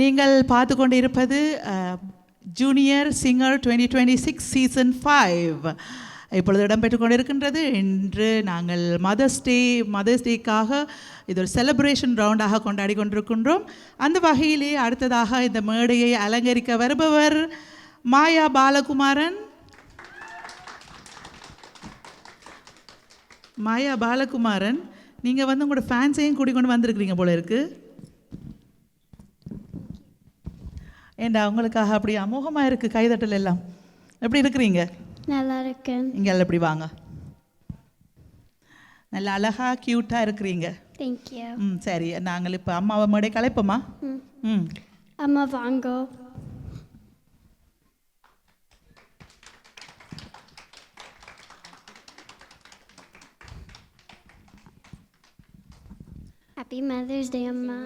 நீங்கள் பார்த்து கொண்டு இருப்பது ஜூனியர் சிங்கர் 2026 சீசன் 5 இப்பொழுது இடம்பெற்றுக் கொண்டிருக்கின்றது. இன்று நாங்கள் மதர்ஸ் டேக்காக இது ஒரு செலிப்ரேஷன் ரவுண்டாக கொண்டாடி கொண்டிருக்கின்றோம். அந்த வகையிலே அடுத்ததாக இந்த மேடையை அலங்கரிக்க வருபவர் மாயா பாலகுமாரன். மாயா பாலகுமாரன், நீங்கள் வந்து உங்களோட ஃபேன்ஸையும் கூட்டிக்கொண்டு வந்திருக்கிறீங்க போல இருக்கு. ஏண்டா உங்களுக்காக அப்படி அமோகமாக இருக்குது கைதட்டல் எல்லாம். எப்படி இருக்கிறீங்க? நல்லா இருக்கேன். இங்கே எப்படி வாங்க, நல்லா அழகாக க்யூட்டாக இருக்கிறீங்க. தேங்க்யூ. சரி, நாங்கள் இப்போ அம்மாவை மேடை கலைப்போமா? அம்மா வாங்கோ. ஹாப்பி மதர்ஸ் டே அம்மா.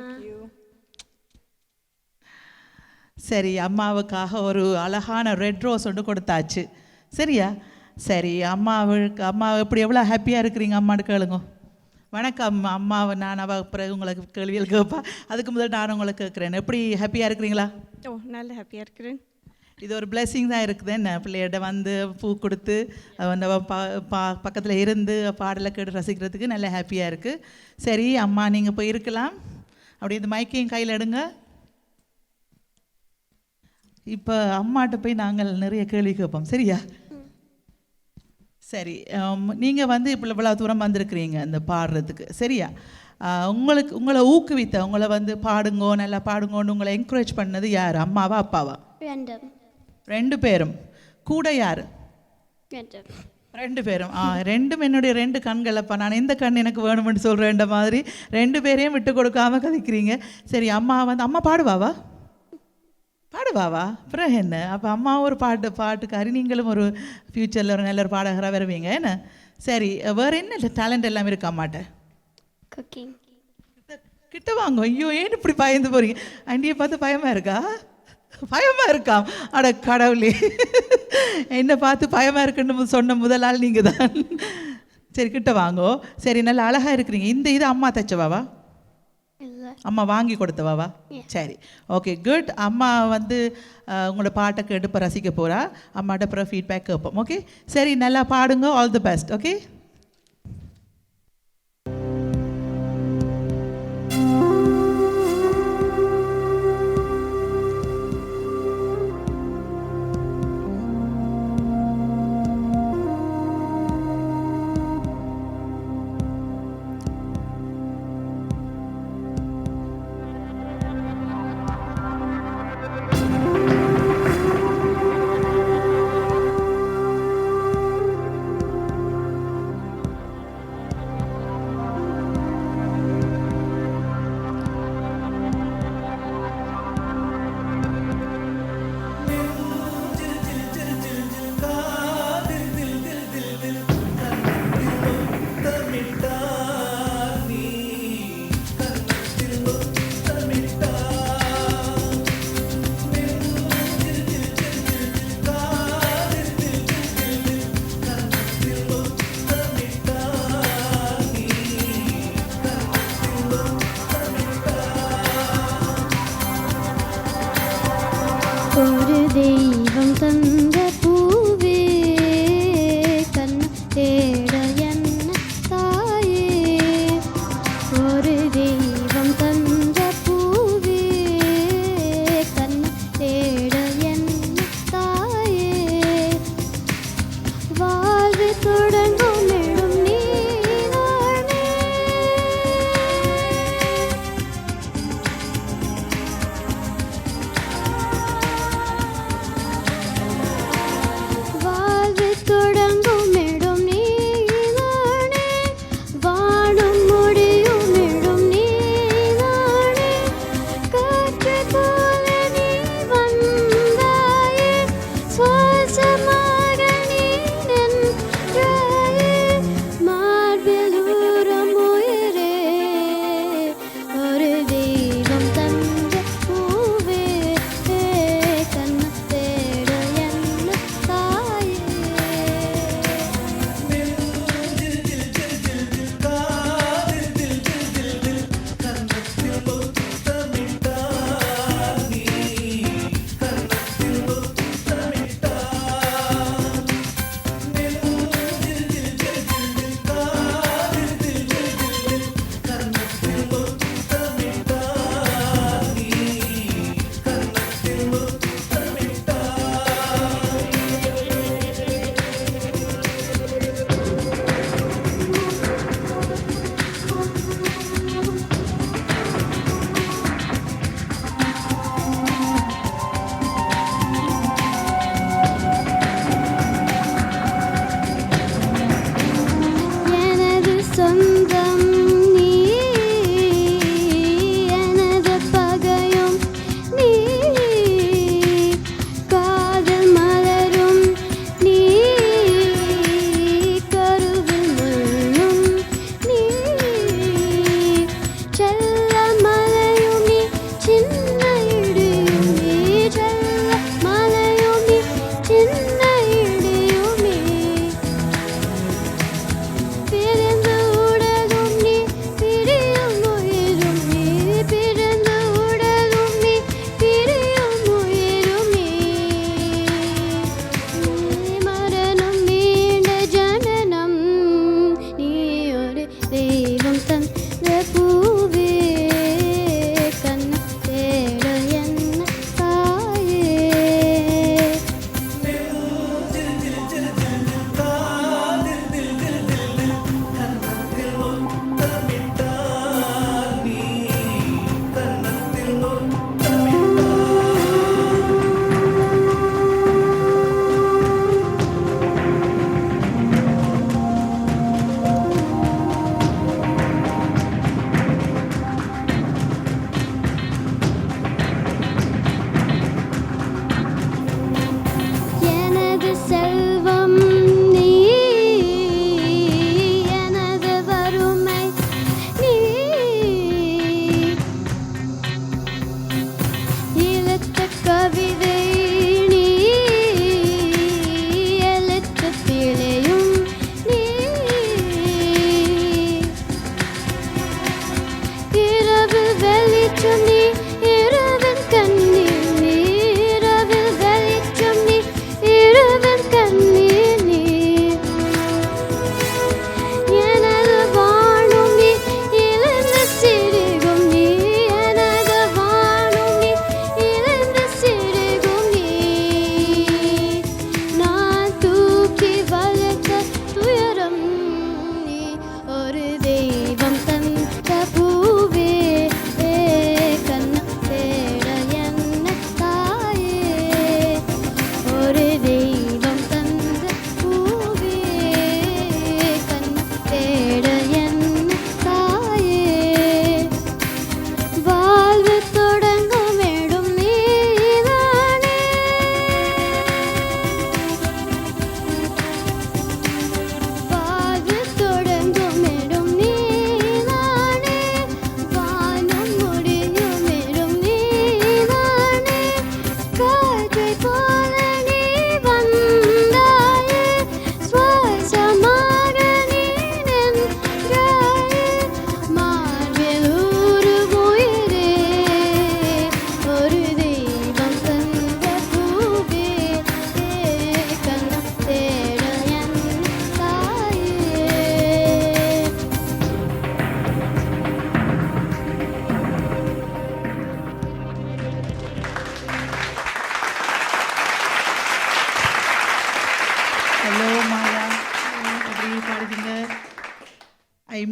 சரி, அம்மாவுக்காக ஒரு அழகான ரெட் ரோஸ் ஒன்று கொடுத்தாச்சு. சரியா? சரி, அம்மா எப்படி எவ்வளோ ஹாப்பியாக இருக்கிறீங்க அம்மான்னு கேளுங்க. வணக்கம் அம்மாவை நான் பிறகு உங்களுக்கு கேள்விகள் கேட்பா. அதுக்கு முதல் நான் உங்களை கேட்குறேன், எப்படி ஹாப்பியாக இருக்கிறீங்களா? நல்ல ஹாப்பியாக இருக்கிறேன். இது ஒரு பிளெஸிங் தான் இருக்குது. என்ன பிள்ளையிட வந்து பூ கொடுத்து அந்த பக்கத்தில் இருந்து பாடலை கேட்டு ரசிக்கிறதுக்கு நல்ல ஹாப்பியாக இருக்குது. சரி அம்மா, நீங்கள் போய் இருக்கலாம். அப்படி இந்த மைக்கையும் கையில் எடுங்க. இப்போ அம்மாட்ட போய் நாங்கள் நிறைய கேள்வி கேட்போம். சரியா? சரி, நீங்கள் வந்து இப்போ இவ்வளோ தூரம் வந்திருக்கிறீங்க இந்த பாடுறதுக்கு. சரியா? உங்களை ஊக்குவித்த, உங்களை வந்து பாடுங்கோ நல்லா பாடுங்கோன்னு உங்களை என்கரேஜ் பண்ணது யார்? அம்மாவா அப்பாவா? ரெண்டு பேரும். கூட யார்? ரெண்டு பேரும். ரெண்டும் என்னுடைய ரெண்டு கண்களப்பா. நான் எந்த கண் எனக்கு வேணும்னு சொல்கிறேன்ற மாதிரி ரெண்டு பேரையும் விட்டு கொடுக்காம கதைக்கிறீங்க. சரி, அம்மா பாடுவாவா? அப்புறம் என்ன, அப்போ அம்மா ஒரு பாட்டுக்காரி, நீங்களும் ஒரு ஃப்யூச்சரில் ஒரு நல்ல ஒரு பாடகராக வருவீங்க. என்ன? சரி, வேறு என்ன டேலண்ட் எல்லாம் இருக்கா அம்மாட்ட? குக்கிங். கிட்ட வாங்க. ஐயோ, ஏன் இப்படி பயந்து போகிறீங்க? ஆண்டியை பார்த்து பயமாக இருக்கா? அட கடவுளே, என்னை பார்த்து பயமாக இருக்குன்னு சொன்ன முதல் ஆள் நீங்கள் தான். சரி, கிட்ட வாங்கோ. சரி, நல்லா அழகாக இருக்கிறீங்க. இது அம்மா தச்சவாவா? அம்மா வாங்கி கொடுத்தவாவா? சரி, ஓகே, குட். அம்மா வந்து உங்களோட பாட்டை கேட்டு இப்போ ரசிக்க போகிறா. அம்மாட்ட அப்புறம் ஃபீட்பேக் கேட்போம். ஓகே, சரி, நல்லா பாடுங்க. All the best. ஓகே. ஒரு தெய்வம் தந்த பூவே கண்ண தேட என்ன தாயே. ஒரு தெய்வம் தந்த பூவே கண்ண தேட என்ன தாயே. வாழ்வு தொடங்கும் இடம் நீதானே. வாழும் முடியும் இடம் நீதானே.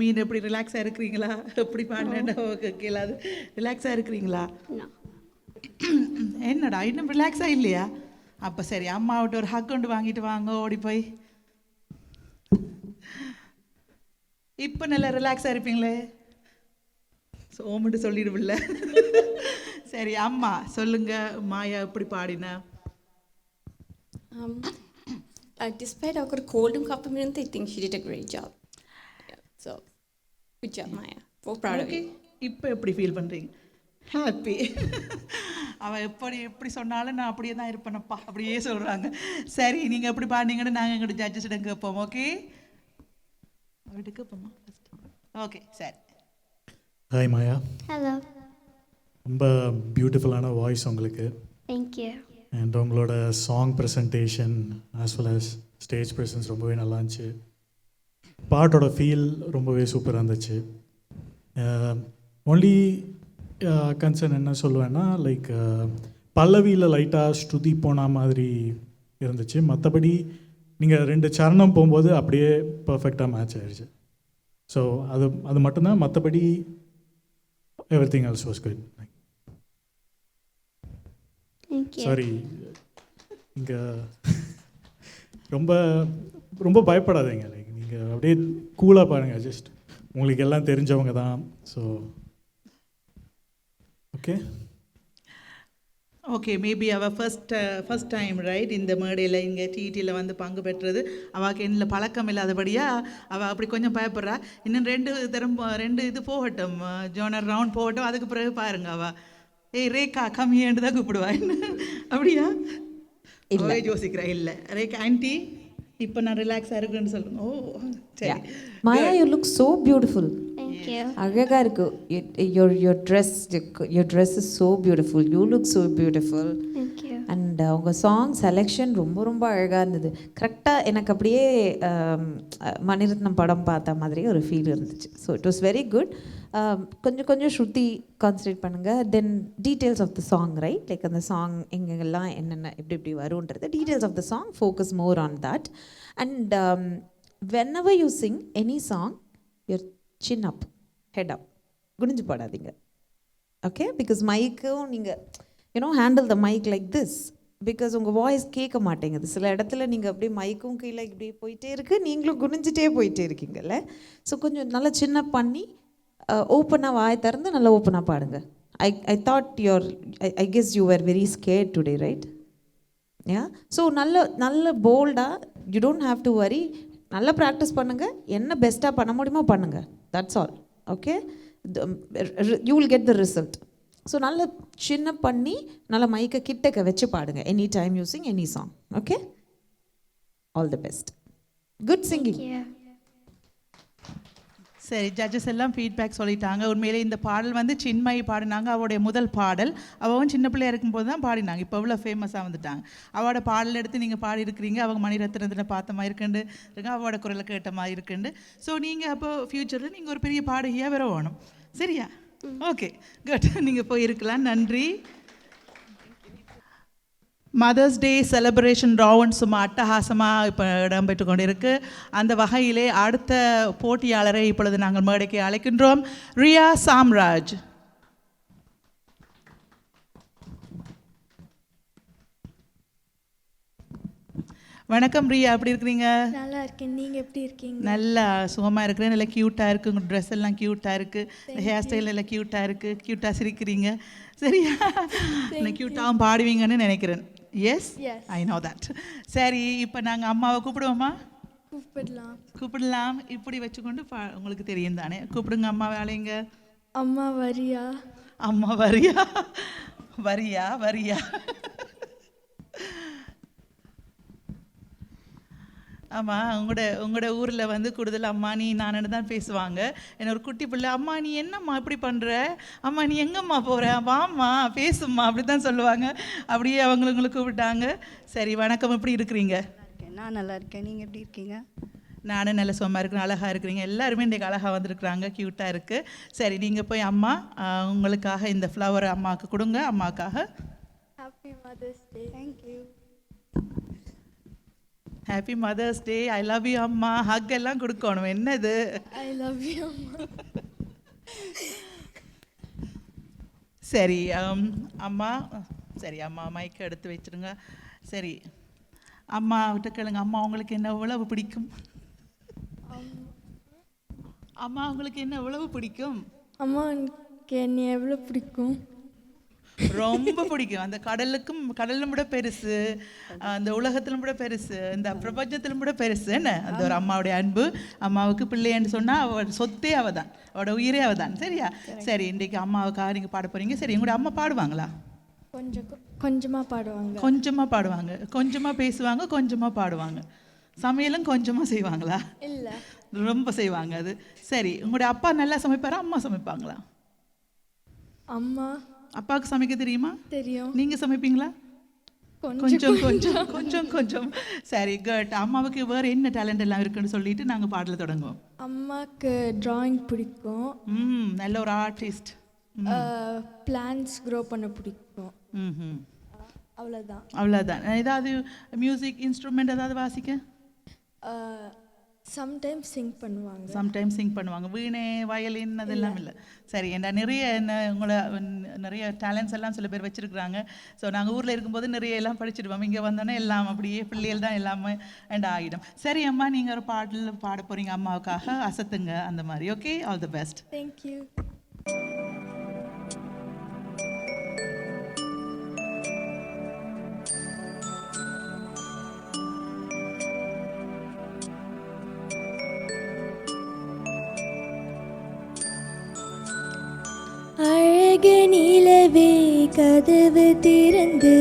மீன் எப்படி ரிலாக்ஸாக இருக்கிறீங்களா? எப்படி பாடினா கேளாது ரிலாக்ஸாக இருக்கிறீங்களா? No. என்னடா இன்னும் ரிலாக்ஸாக இல்லையா? அப்போ சரி, அம்மாவிட்ட ஒரு ஹக் கொண்டு வாங்கிட்டு வாங்க, ஓடி போய். இப்போ நல்லா ரிலாக்ஸாக இருப்பீங்களே, சோமுட்டு சொல்லிடுவில்ல. சரி அம்மா சொல்லுங்க, மாயா எப்படி பாடினா? Despite I got a cold and compliment, I think she did a great job. Yeah, so, good job, Maya. So proud of you. இப்போ எப்படி ஃபீல் பண்ணுறீங்க? ஹாப்பி. அவள் எப்படி சொன்னாலும் நான் அப்படியே தான் இருப்பேனப்பா, அப்படியே சொல்கிறாங்க. சரி, நீங்கள் எப்படி பாடினீங்கன்னு நாங்கள் எங்கள்கிட்ட ஜட்ஜஸிடம் கேட்போம். ஓகே, அவர்கிட்ட கேட்போமா ஃபஸ்ட்? ஓகே சரி. ஹாய் மாயா. Hello. ரொம்ப பியூட்டிஃபுல்லான வாய்ஸ் உங்களுக்கு. Thank you. அண்ட் உங்களோட song presentation as well as stage presence ரொம்பவே நல்லா இருந்துச்சு. பாட்டோட ஃபீல் ரொம்பவே சூப்பராக இருந்துச்சு. ஒன்லி கன்சர்ன் என்ன சொல்லுவேன்னா, லைக் பல்லவியில் லைட்டாக ஸ்ருதி போன மாதிரி இருந்துச்சு. மற்றபடி நீங்கள் 2 சரணம் போகும்போது அப்படியே பர்ஃபெக்டாக மேட்ச் ஆயிடுச்சு. ஸோ அது மட்டும்தான். மற்றபடி everything else was good. Thank you. Sorry, இங்கே ரொம்ப ரொம்ப பயப்படாதீங்க. லைக் நீங்கள் அப்படியே கூலாக பாருங்கள். ஜஸ்ட் உங்களுக்கு எல்லாம் தெரிஞ்சவங்க தான். ஸோ ஓகே ஓகே, மேபி அவள் ஃபஸ்ட் டைம் ரைட் இந்த மேடையில் இங்கே டிடியில் வந்து பங்கு பெற்றது. அவளுக்கு என்ன பழக்கம் இல்லாதபடியாக அவள் அப்படி கொஞ்சம் பயப்படுறா. இன்னும் 2 இது போகட்டும், ஜோனர் ரவுண்ட் போகட்டும், அதுக்கு பிறகு பாருங்க அவள் ஏய் ரேகா கம்மியாண்டு தான் கூப்பிடுவா. அப்படியா? இல்லை யோசிக்கிறா. இல்லை ரேகா ஆன்ட்டி இப்போ நான் ரிலாக்ஸாக இருக்குன்னு சொல்லுங்க. ஓ சரி. Maya, you look so beautiful. Thank you. அழகா இருக்கு. Your dress is so beautiful. You look so beautiful. Thank you. And உங்க சாங் செலெக்ஷன் ரொம்ப ரொம்ப அழகா இருந்தது. கரெக்டாக எனக்கு அப்படியே மணிரத்னம் படம் பார்த்த மாதிரி ஒரு ஃபீல் இருந்துச்சு. So it was very good. கொஞ்சம் ஸ்ருதி கான்சன்ட்ரேட் பண்ணுங்கள். Then details of the song, right? Like அந்த சாங் எங்கெல்லாம் என்னென்ன எப்படி வரும்ன்றது details of the song, focus more on that. And whenever you sing any song, your chin up, head up, குனிஞ்சு பாடாதீங்க. Okay, because மைக்கும் நீங்கள் handle the mic like this, because உங்கள் voice கேட்க மாட்டேங்குது. சில இடத்துல நீங்கள் அப்படியே மைக்கும் கீழே இப்படி போயிட்டே இருக்கு, நீங்களும் குனிஞ்சிட்டே போயிட்டே இருக்கீங்கல்ல. ஸோ கொஞ்சம் நல்லா சின்ன பண்ணி ஓப்பனாக வாய் திறந்து நல்லா ஓப்பனாக பாடுங்க. I thought I guess you are very scared today, right? Yeah. So நல்ல போல்டாக, you don't have to worry. நல்லா ப்ராக்டிஸ் பண்ணுங்கள். என்ன பெஸ்ட்டாக பண்ண முடியுமோ பண்ணுங்கள். That's all. Okay, you will get the result. So நல்ல சின்ன பண்ணி நல்ல மைக்கை கிட்டக்க வச்சு பாடுங்க. Any time using any song. Okay, all the best. Good singing. Thank you. சரி, ஜட்ஜஸ் எல்லாம் ஃபீட்பேக் சொல்லிட்டாங்க. உண்மையிலே இந்த பாடல் வந்து சின்மயி பாடினாங்க. அவளுடைய முதல் பாடல். அவன் சின்ன பிள்ளையா இருக்கும்போது தான் பாடினாங்க. இப்போ இவ்வளோ ஃபேமஸாக வந்துட்டாங்க. அவளோட பாடல் எடுத்து நீங்கள் பாடியிருக்கிறீங்க. அவங்க மணிரத்னத்தில் பார்த்த மாதிரி இருக்குண்டு இருக்கு, அவளோட குரலை கேட்ட மாதிரி இருக்குண்டு. ஸோ நீங்கள் அப்போ ஃப்யூச்சரில் நீங்கள் ஒரு பெரிய பாடகியாக வர வேணும். சரியா? Okay, good. நீங்கள் போயிருக்கலாம். நன்றி. மதர்ஸ் டே செலிப்ரேஷன் ரவுண்ட் சும்மா அட்டகாசமாக இப்போ இடம்பெற்று கொண்டிருக்கு. அந்த வகையிலே அடுத்த போட்டியாளரை இப்பொழுது நாங்கள் மேடைக்கு அழைக்கின்றோம். ரியா சாம்ராஜ். வணக்கம் ரியா, எப்படி இருக்கிறீங்க? நல்லா இருக்கேன். நீங்கள் எப்படி இருக்கீங்க? நல்லா சுகமாக இருக்கிறேன். நல்லா க்யூட்டாக இருக்குது. உங்கள் ட்ரெஸ் எல்லாம் க்யூட்டாக இருக்குது. இந்த ஹேர் ஸ்டைல் எல்லாம் க்யூட்டாக இருக்குது. க்யூட்டாக சிரிக்கிறீங்க. சரியா? நான் க்யூட்டாகவும் பாடுவீங்கன்னு நினைக்கிறேன். Yes, I know that. சரி, இப்போ நாங்கள் அம்மாவை கூப்பிடுவோமா? கூப்பிடலாம். இப்படி வச்சுக்கொண்டு உங்களுக்கு தெரியும் தானே. கூப்பிடுங்க அம்மாவை. அழைங்க. அம்மா வரியா? அம்மா வரியா? வரியா வரியா? ஆமாம், உங்களோட ஊரில் வந்து கூடுதல் அம்மா நீ நானு தான் பேசுவாங்க. என்ன ஒரு குட்டி பிள்ளை, அம்மா நீ என்னம்மா இப்படி பண்ணுற, அம்மா நீ எங்கம்மா போகிற, வாம்மா பேசும்மா, அப்படி தான் சொல்லுவாங்க. அப்படியே அவங்களுக்கு கூப்பிட்டாங்க. சரி, வணக்கம். எப்படி இருக்கிறீங்க? நான் நல்லா இருக்கேன். நீங்கள் எப்படி இருக்கீங்க? நானும் நல்ல சும்மா இருக்கிறேன். அழகாக இருக்கிறீங்க. எல்லாருமே இன்றைக்கு அழகாக வந்திருக்குறாங்க. க்யூட்டாக இருக்குது. சரி, நீங்கள் போய் அம்மா உங்களுக்காக இந்த ஃப்ளவர் அம்மாவுக்கு கொடுங்க. அம்மாவுக்காக happy mother's day. Thank you. Happy mother's day. I love you அம்மா. ஹக் எல்லாம் கொடுக்கணும். என்னது? ஐ லவ் யூ அம்மா. சரி அம்மா, சரி அம்மா மைக்கை எடுத்து வச்சிருங்க. சரி அம்மா விட்டு கேளுங்க. அம்மா உங்களுக்கு என்ன எவ்வளவு பிடிக்கும்? அம்மா உங்களுக்கு என்ன எவ்வளவு பிடிக்கும்? அம்மா எனக்கு என்னை எவ்வளோ பிடிக்கும்? ரொம்ப பிடிக்கும். அந்த கடலும் விட பெருசு, அந்த உலகத்திலும் விட பெருசு, இந்த பிரபஞ்சத்திலும் விட பெருசு. என்ன அந்த ஒரு அம்மாவுடைய அன்பு. அம்மாவுக்கு பிள்ளைன்னு சொன்னால் அவள் சொத்தே அவ தான், அவளோட உயிரே அவ தான். சரியா? சரி, இன்றைக்கு அம்மாவுக்காக நீங்கள் பாட போகிறீங்க. சரி, உங்களோட அம்மா பாடுவாங்களா? கொஞ்சமாக பாடுவாங்க. கொஞ்சமாக பாடுவாங்க, கொஞ்சமாக பேசுவாங்க, கொஞ்சமாக பாடுவாங்க. சமையலும் கொஞ்சமாக செய்வாங்களா? இல்லை, ரொம்ப செய்வாங்க. அது சரி. உங்களுடைய அப்பா நல்லா சமைப்பாரா, அம்மா சமைப்பாங்களா? அம்மா. அப்பாவுக்கு சமைக்க தெரியுமா? தெரியும். நீங்கள் சமைப்பீங்களா? கொஞ்சம் கொஞ்சம் கொஞ்சம் கொஞ்சம். சரி, குட். அம்மாவுக்கு வேறு என்ன டேலண்ட் எல்லாம் இருக்குன்னு சொல்லிட்டு நாங்கள் பாடல தொடங்குவோம். அம்மாவுக்கு ட்ராயிங் பிடிக்கும். நல்ல ஒரு ஆர்டிஸ்ட். பிளான்ஸ் க்ரோ பண்ண பிடிக்கும். ம். அவ்வளோதான். அவ்வளோதான். ஏதாவது மியூசிக் இன்ஸ்ட்ருமெண்ட் ஏதாவது வாசிக்க? சம்டைம்ஸ் சிங் பண்ணுவாங்க. சம்டைம்ஸ் சிங் பண்ணுவாங்க. வீணை, வயலின் அதெல்லாம் இல்லை. சரி, என்ன உங்களை நிறைய டேலண்ட்ஸ் எல்லாம் சில பேர் வச்சுருக்குறாங்க. ஸோ நாங்கள் ஊரில் இருக்கும்போது நிறைய எல்லாம் படிச்சுடுவோம். இங்கே வந்தோன்னே எல்லாம் அப்படியே பிள்ளைகள் தான் எல்லாமே ஆகிடும். சரி அம்மா, நீங்கள் ஒரு பாடல் பாட போகிறீங்க அம்மாவுக்காக. அசத்துங்க அந்த மாதிரி. Okay, all the best. Thank you. அழகு நிலவே கதவு திறந்து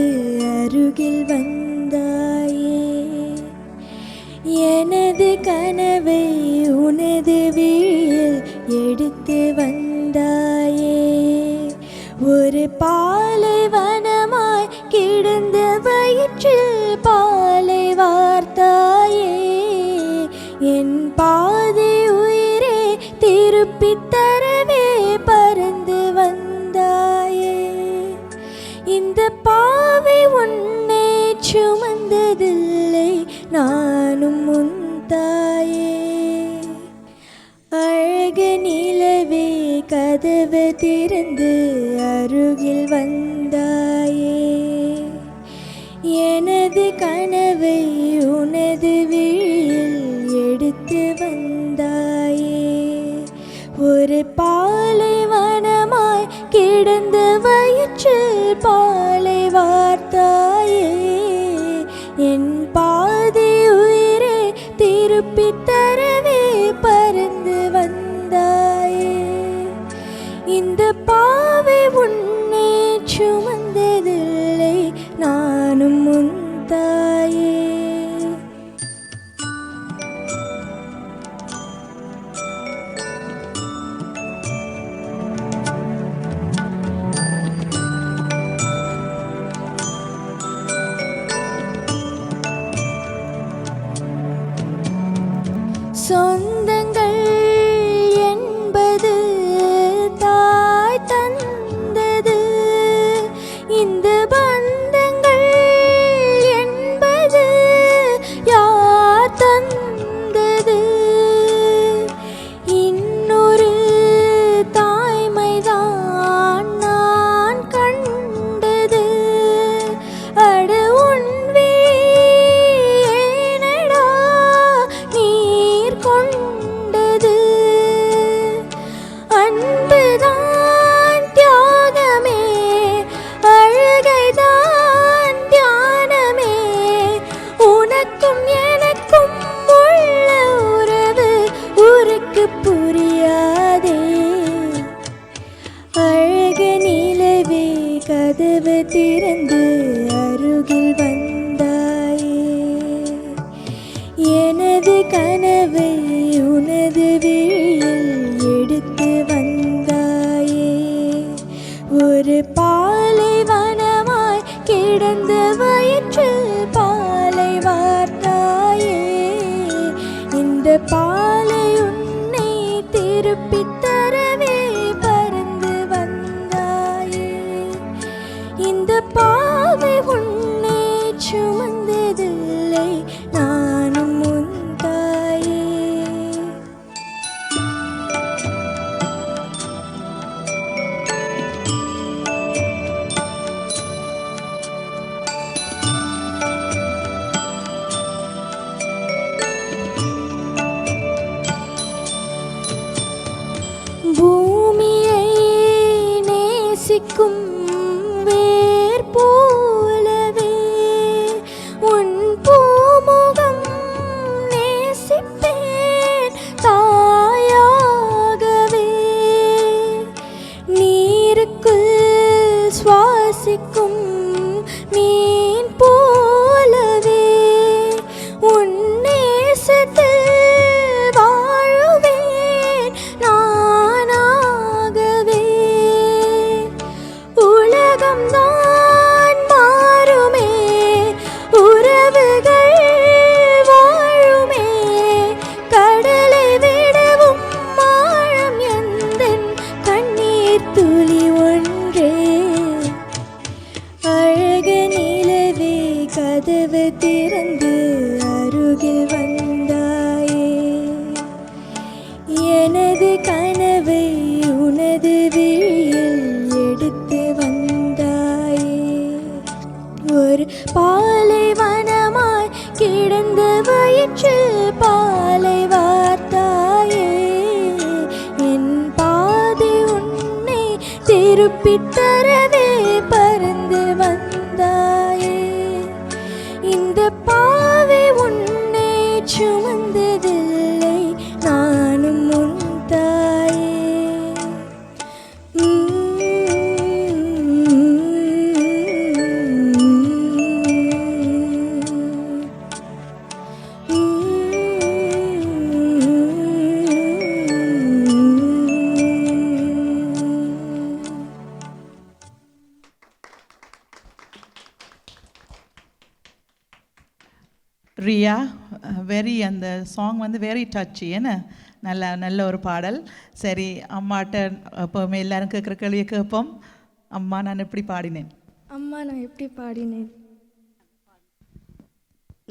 அருகில் வந்தாயே, எனது கனவை உனது விழியில் எடுத்து வந்தாயே. ஒரு பாலைவனமாய் கிடந்த வயிற்றில் பாலை வார்த்தாயே, என் பாதி உயிரே திருப்பித் தரவே பறந்து வந்தாயே. இந்த பாவை உன்னை சுமந்ததில்லை, நானும் உன் தாயே. அழகு நிலவே கதவு திறந்து அருகில் வந்தாயே, எனது கனவை உனது விழியில் எடுத்து வந்தாயே. ஒரு பாலைவனமாய் கிடந்த வயிற்றில் பாலை வார்த்தாயே, என் பாதி உயிரே திருப்பித் தரவே பறந்து வந்தாயே. இந்த பாவை உன்னை சுமந்ததில்லை, நானும் உன் தாயே. சொந்தங்கள் என்பது தாய் தந்தது, இந்த பந்தங்கள் என்பது யார் தந்தது? இன்னொரு தாய்மைதான் நான் கண்டது. அட உன் ஏனடா நீர் கொண்டது? அன்புதான் தியாகமே, அழகைதான் தியானமே. உனக்கும் எனக்கும் உள்ள உறவு ஊருக்கு புரியாதே. அழகு நிலவே கதவு திறந்து அருகில் வந்தாயே, எனது கனவை உனது விழியில் எடுத்து வந்தாயே. ஒரு பாலைவனமாய் கிடந்த வயிற்றில் பாலை வார்த்தாயே, இந்த பாலை உன்னை திருப்பித் தரவே பறந்து வந்தாயே. இந்த பாவை உன்னை சுமந்ததில்லை, நான் சுவாசிக்கும் மீன் போலவே உன் நேசத்தில் வாழுவேன் நானாகவே. உலகம்தான் மாறுமே, உறவுகள் வாழுமே, கடலை விடவும் ஆழம் எந்தன் கண்ணீர் துளி ஒன்றே. அழகு நிலவே கதவு திறந்து அருகில் வந்தாயே, எனது கனவை உனது விழியில் எடுத்து வந்தாயே. ஒரு பாலைவனமாய் கிடந்த வயிற்றில் பாலை வார்த்தாயே, என் பாதை உன்னை திருப்பித் தரவே பறந்து வந்தாயே. இந்த பாவை உன்னை சுமந்ததில்லை, நானும் உன் தாயே. ரியா வெரி அந்த சாங் வந்து வெரி டச்சி என்ன நல்ல ஒரு பாடல். சரி, அம்மாட்ட எப்போவுமே எல்லாரும் கேட்குற கேள்வியை கேட்போம். அம்மா, நான் எப்படி பாடினேன்? அம்மா, நான் எப்படி பாடினேன்?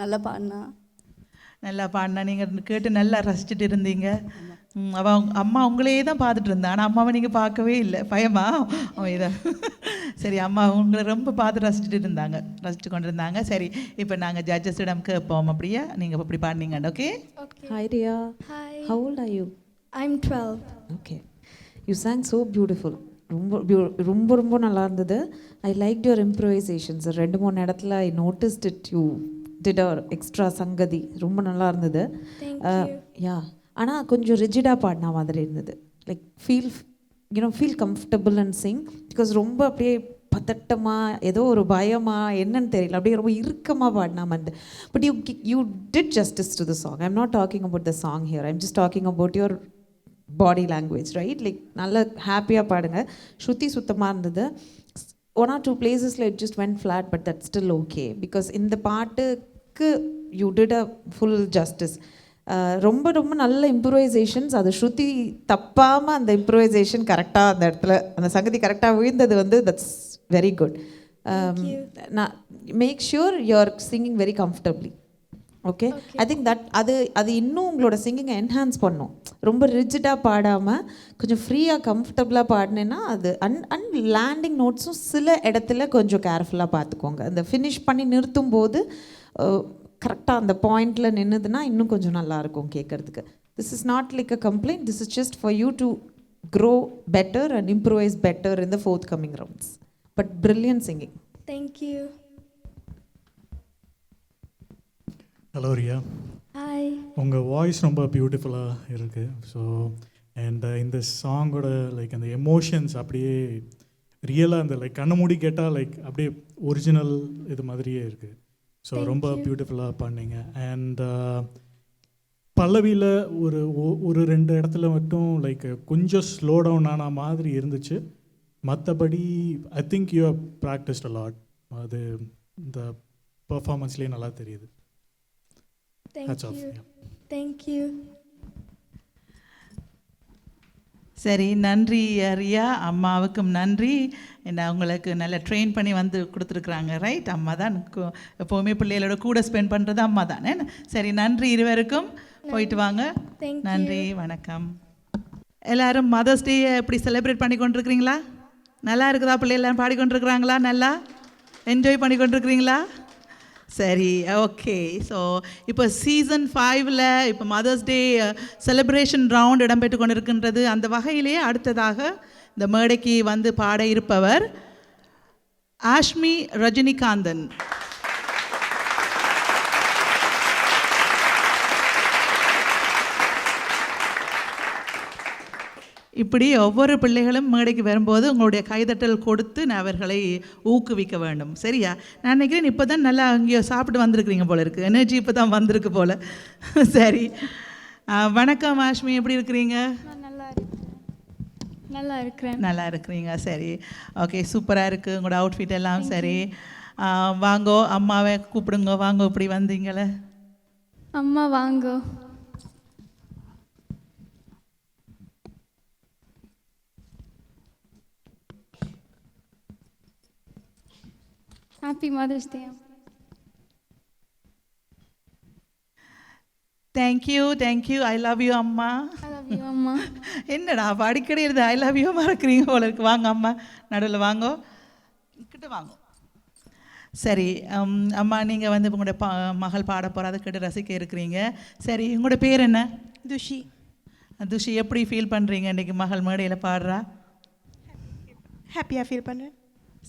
நல்லா பாடினா. நல்லா பாடினா. நீங்கள் கேட்டு நல்லா ரசிச்சுட்டு இருந்தீங்க. அம்மா உங்களையே தான் பார்த்துட்டு இருந்தேன், ஆனால் அம்மாவை நீங்கள் பார்க்கவே இல்லை. பயமா அவன் இதை சரி, அம்மா உங்களை ரொம்ப பார்த்து ரசிச்சுட்டு கொண்டு இருந்தாங்க. சரி, இப்போ நாங்கள் ஜட்ஜஸிடம் கேட்போம். அப்படியே நீங்கள் இப்படி பாடினீங்க. Okay. Hi Riya. Hi. How old are you? I'm 12. Okay. You sang so beautiful. ரொம்ப ரொம்ப நல்லா இருந்தது. I liked your improvisations. 2-3 இடத்துல I noticed it. You did a extra சங்கதி. ரொம்ப நல்லா இருந்தது. Thank you. Yeah. ஆனால் கொஞ்சம் ரிஜிடாக பாடின மாதிரி இருந்தது. Like feel comfortable and Singh. Because ரொம்ப அப்படியே பதட்டமாக ஏதோ ஒரு பயமாக என்னன்னு தெரியல, அப்படியே ரொம்ப இறுக்கமாக பாடினா வந்து. But you did justice to the song. I am not talking about the song here. I am just talking about your body language, right? Like நல்ல ஹாப்பியாக பாடுங்க. ஸ்ருதி சுத்தமாக இருந்தது. 1 or 2 places it just went flat, but that's still okay. Because இந்த பாட்டுக்கு you did a full justice. ரொம்ப ரொம்ப நல்ல இம்ப்ரூவைசேஷன்ஸ். அது ஸ்ருதி தப்பாமல் அந்த இம்ப்ரூவைசேஷன் கரெக்டாக அந்த இடத்துல அந்த சங்கதி கரெக்டாக விழுந்தது வந்து தட்ஸ் வெரி குட். நான் make sure you are singing very comfortably. Okay. I think that அது இன்னும் உங்களோட சிங்கிங்கை என்ஹான்ஸ் பண்ணும். ரொம்ப ரிஜிடாக பாடாமல் கொஞ்சம் ஃப்ரீயாக கம்ஃபர்டபுளாக பாடினேன்னா அது அண்ட் லேண்டிங் நோட்ஸும் சில இடத்துல கொஞ்சம் கேர்ஃபுல்லாக பார்த்துக்கோங்க. அந்த ஃபினிஷ் பண்ணி நிறுத்தும் போது கரெக்டாக அந்த பாயிண்டில் நின்றுதுன்னா இன்னும் கொஞ்சம் நல்லாயிருக்கும் கேட்குறதுக்கு. This is not like a complaint. This is just for you to grow better and improvise better in the forthcoming rounds. But brilliant singing. Thank you. Hello Riya. Hi. உங்கள் வாய்ஸ் ரொம்ப பியூட்டிஃபுல்லாக இருக்குது. ஸோ அண்ட் இந்த சாங்கோட like அந்த emotions அப்படியே ரியலாக அந்த லைக் கண்ணு மூடி கேட்டால் லைக் அப்படியே ஒரிஜினல் இது மாதிரியே இருக்குது. ஸோ ரொம்ப பியூட்டிஃபுல்லாக பண்ணீங்க. அண்ட் பல்லவியில் ஒரு 2 இடத்துல மட்டும் லைக் கொஞ்சம் ஸ்லோ டவுன் ஆன மாதிரி இருந்துச்சு. மற்றபடி I think you have practised a lot. அது இந்த பர்ஃபார்மன்ஸ்லேயே நல்லா தெரியுது. Thank you. Thank you. சரி, நன்றி ரியா. அம்மாவுக்கும் நன்றி. என்ன உங்களுக்கு நல்லா ட்ரெயின் பண்ணி வந்து கொடுத்துருக்குறாங்க, ரைட்? அம்மா தான் எப்போவுமே பிள்ளைகளோட கூட ஸ்பெண்ட் பண்ணுறது அம்மா தானே. சரி, நன்றி இருவருக்கும். போயிட்டு வாங்க. நன்றி, வணக்கம். எல்லாரும் மதர்ஸ் டே எப்படி செலிப்ரேட் பண்ணி கொண்டிருக்கிறீங்களா? நல்லா இருக்குதா? பிள்ளை எல்லாம் பாடிக்கொண்டிருக்கிறாங்களா? நல்லா என்ஜாய் பண்ணி கொண்டிருக்கிறீங்களா? சரி, ஓகே. ஸோ இப்போ சீசன் 5ல் இப்போ மதர்ஸ் டே செலிப்ரேஷன் ரவுண்ட் இடம்பெற்று கொண்டிருக்கின்றது. அந்த வகையிலே அடுத்ததாக இந்த மேடைக்கு வந்து பாட இருப்பவர் ஆஷ்மி ரஜினிகாந்தன். இப்படி ஒவ்வொரு பிள்ளைகளும் மேடைக்கு வரும்போது உங்களுடைய கைதட்டல் கொடுத்து அவர்களை ஊக்குவிக்க வேண்டும். சரியா? நான் நினைக்கிறேன் இப்போ தான் நல்லா அங்கேயோ சாப்பிட்டு வந்திருக்கிறீங்க போல இருக்குது. எனர்ஜி இப்போ தான் வந்திருக்கு போல். சரி, வணக்கம் ஆஷ்மி, எப்படி இருக்கிறீங்க? நல்லா இருக்கிறீங்க. சரி, ஓகே, சூப்பராக இருக்குது உங்களோட அவுட்ஃபிட் எல்லாம். சரி, வாங்கோ, அம்மாவை கூப்பிடுங்க. வாங்கோ, இப்படி வந்தீங்களே. அம்மா வாங்கோ. Happy Mother's Day. Thank you. I love you அம்மா. I love you, அம்மா. என்னடா அடிக்கடி இருந்து ஐ லவ் யூ மறக்கிறீங்க போல இருக்கு. வாங்க அம்மா, நடுவில் வாங்கோ, கிட்ட வாங்கோ. சரி அம்மா, நீங்கள் வந்து உங்களோட மகள் பாட போகிற அதை கேட்டு ரசிக்க இருக்கிறீங்க. சரி, உங்களோட பேர் என்ன? துஷி. துஷி, எப்படி ஃபீல் பண்ணுறீங்க இன்றைக்கி மகள் மேடையில் பாடுறா? ஹாப்பியாக ஃபீல் பண்ணுறேன்.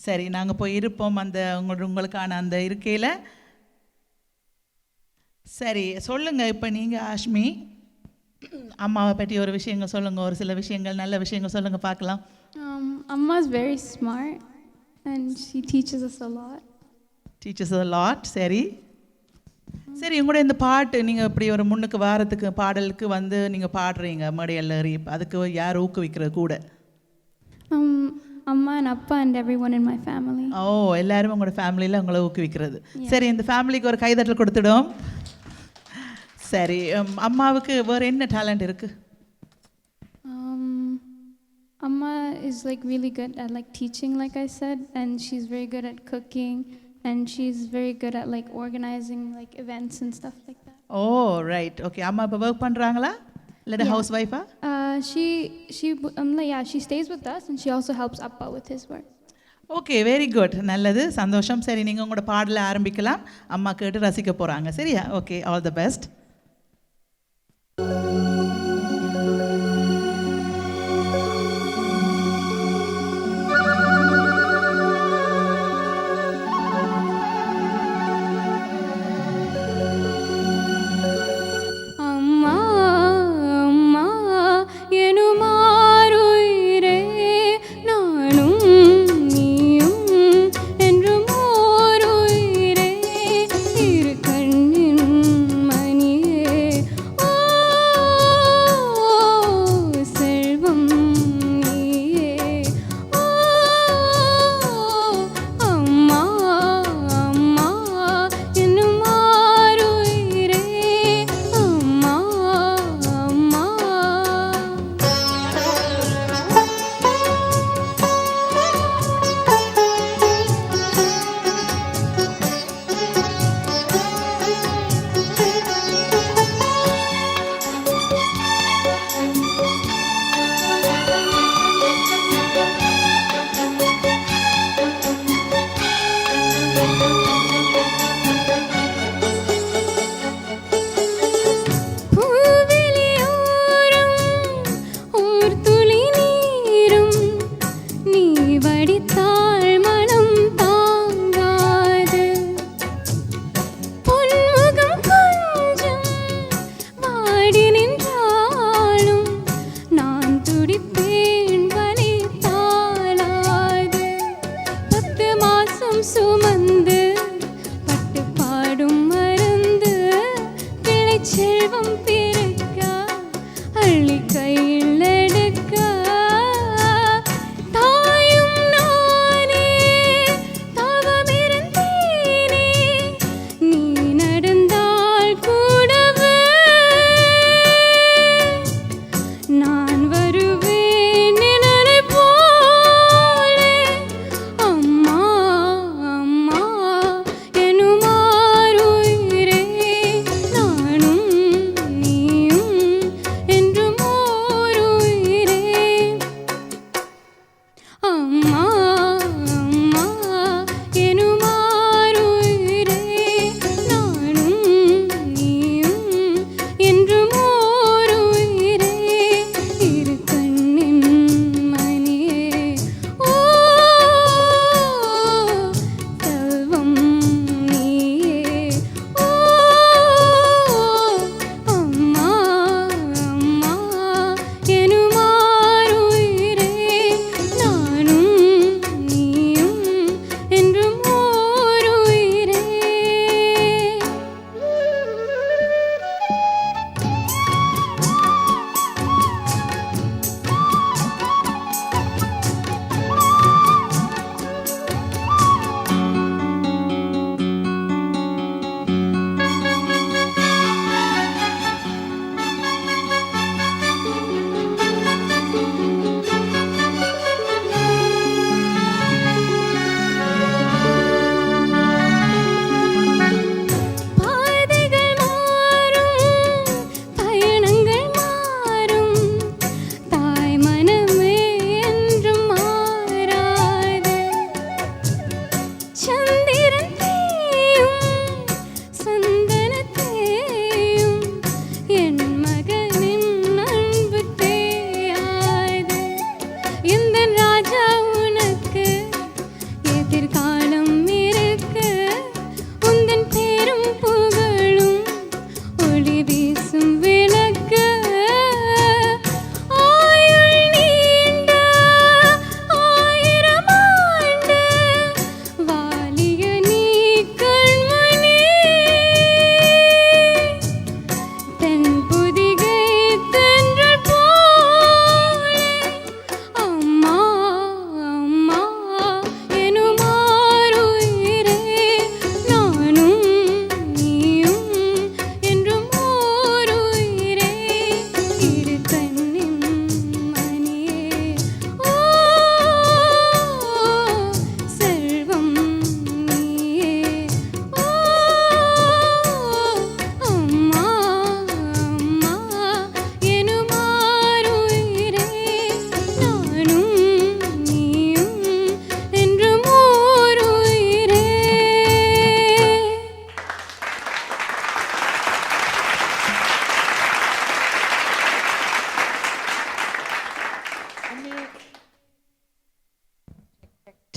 சரி, நாங்கள் போய் இருப்போம் அந்த உங்களுக்கான அந்த இருக்கையில். சரி, சொல்லுங்கள். இப்போ நீங்கள் ஆஷ்மி, அம்மாவை பற்றி ஒரு விஷயங்கள் சொல்லுங்கள், ஒரு சில விஷயங்கள், நல்ல விஷயங்கள் சொல்லுங்கள் பார்க்கலாம். Amma is very smart and she teaches us a lot. சரி சரி, உங்களோட இந்த பாட்டு நீங்கள் இப்படி ஒரு முன்னுக்கு வாரத்துக்கு பாடலுக்கு வந்து நீங்கள் பாடுறீங்க மேடையில் ஏறி, அதுக்கு யார் ஊக்குவிக்கிறது கூட? அம்மா and அப்பா and everyone in my family. ஓ, எல்லாரும் உங்களோட ஃபேமிலியில் உங்களை ஊக்குவிக்கிறது. சரி, இந்த ஃபேமிலிக்கு ஒரு கைதட்டல் கொடுத்துடும். சரி, அம்மாவுக்கு வேறு என்ன டேலண்ட் இருக்குது? Amma is like really good at like teaching, like I said, and she's very good at cooking, and she's very good at like organizing like events and stuff like that. Oh, right, okay. அம்மா இப்போ work பண்ணுறாங்களா இல்லை house ஒய்ஃபா? She stays with us and she also helps Appa with his work. Okay, very good, நல்லது, சந்தோஷம். சரி, நீங்கள் உங்களோட பாடலை ஆரம்பிக்கலாம். அம்மா கேட்டு ரசிக்க போகிறாங்க. சரியா? Okay, all the best.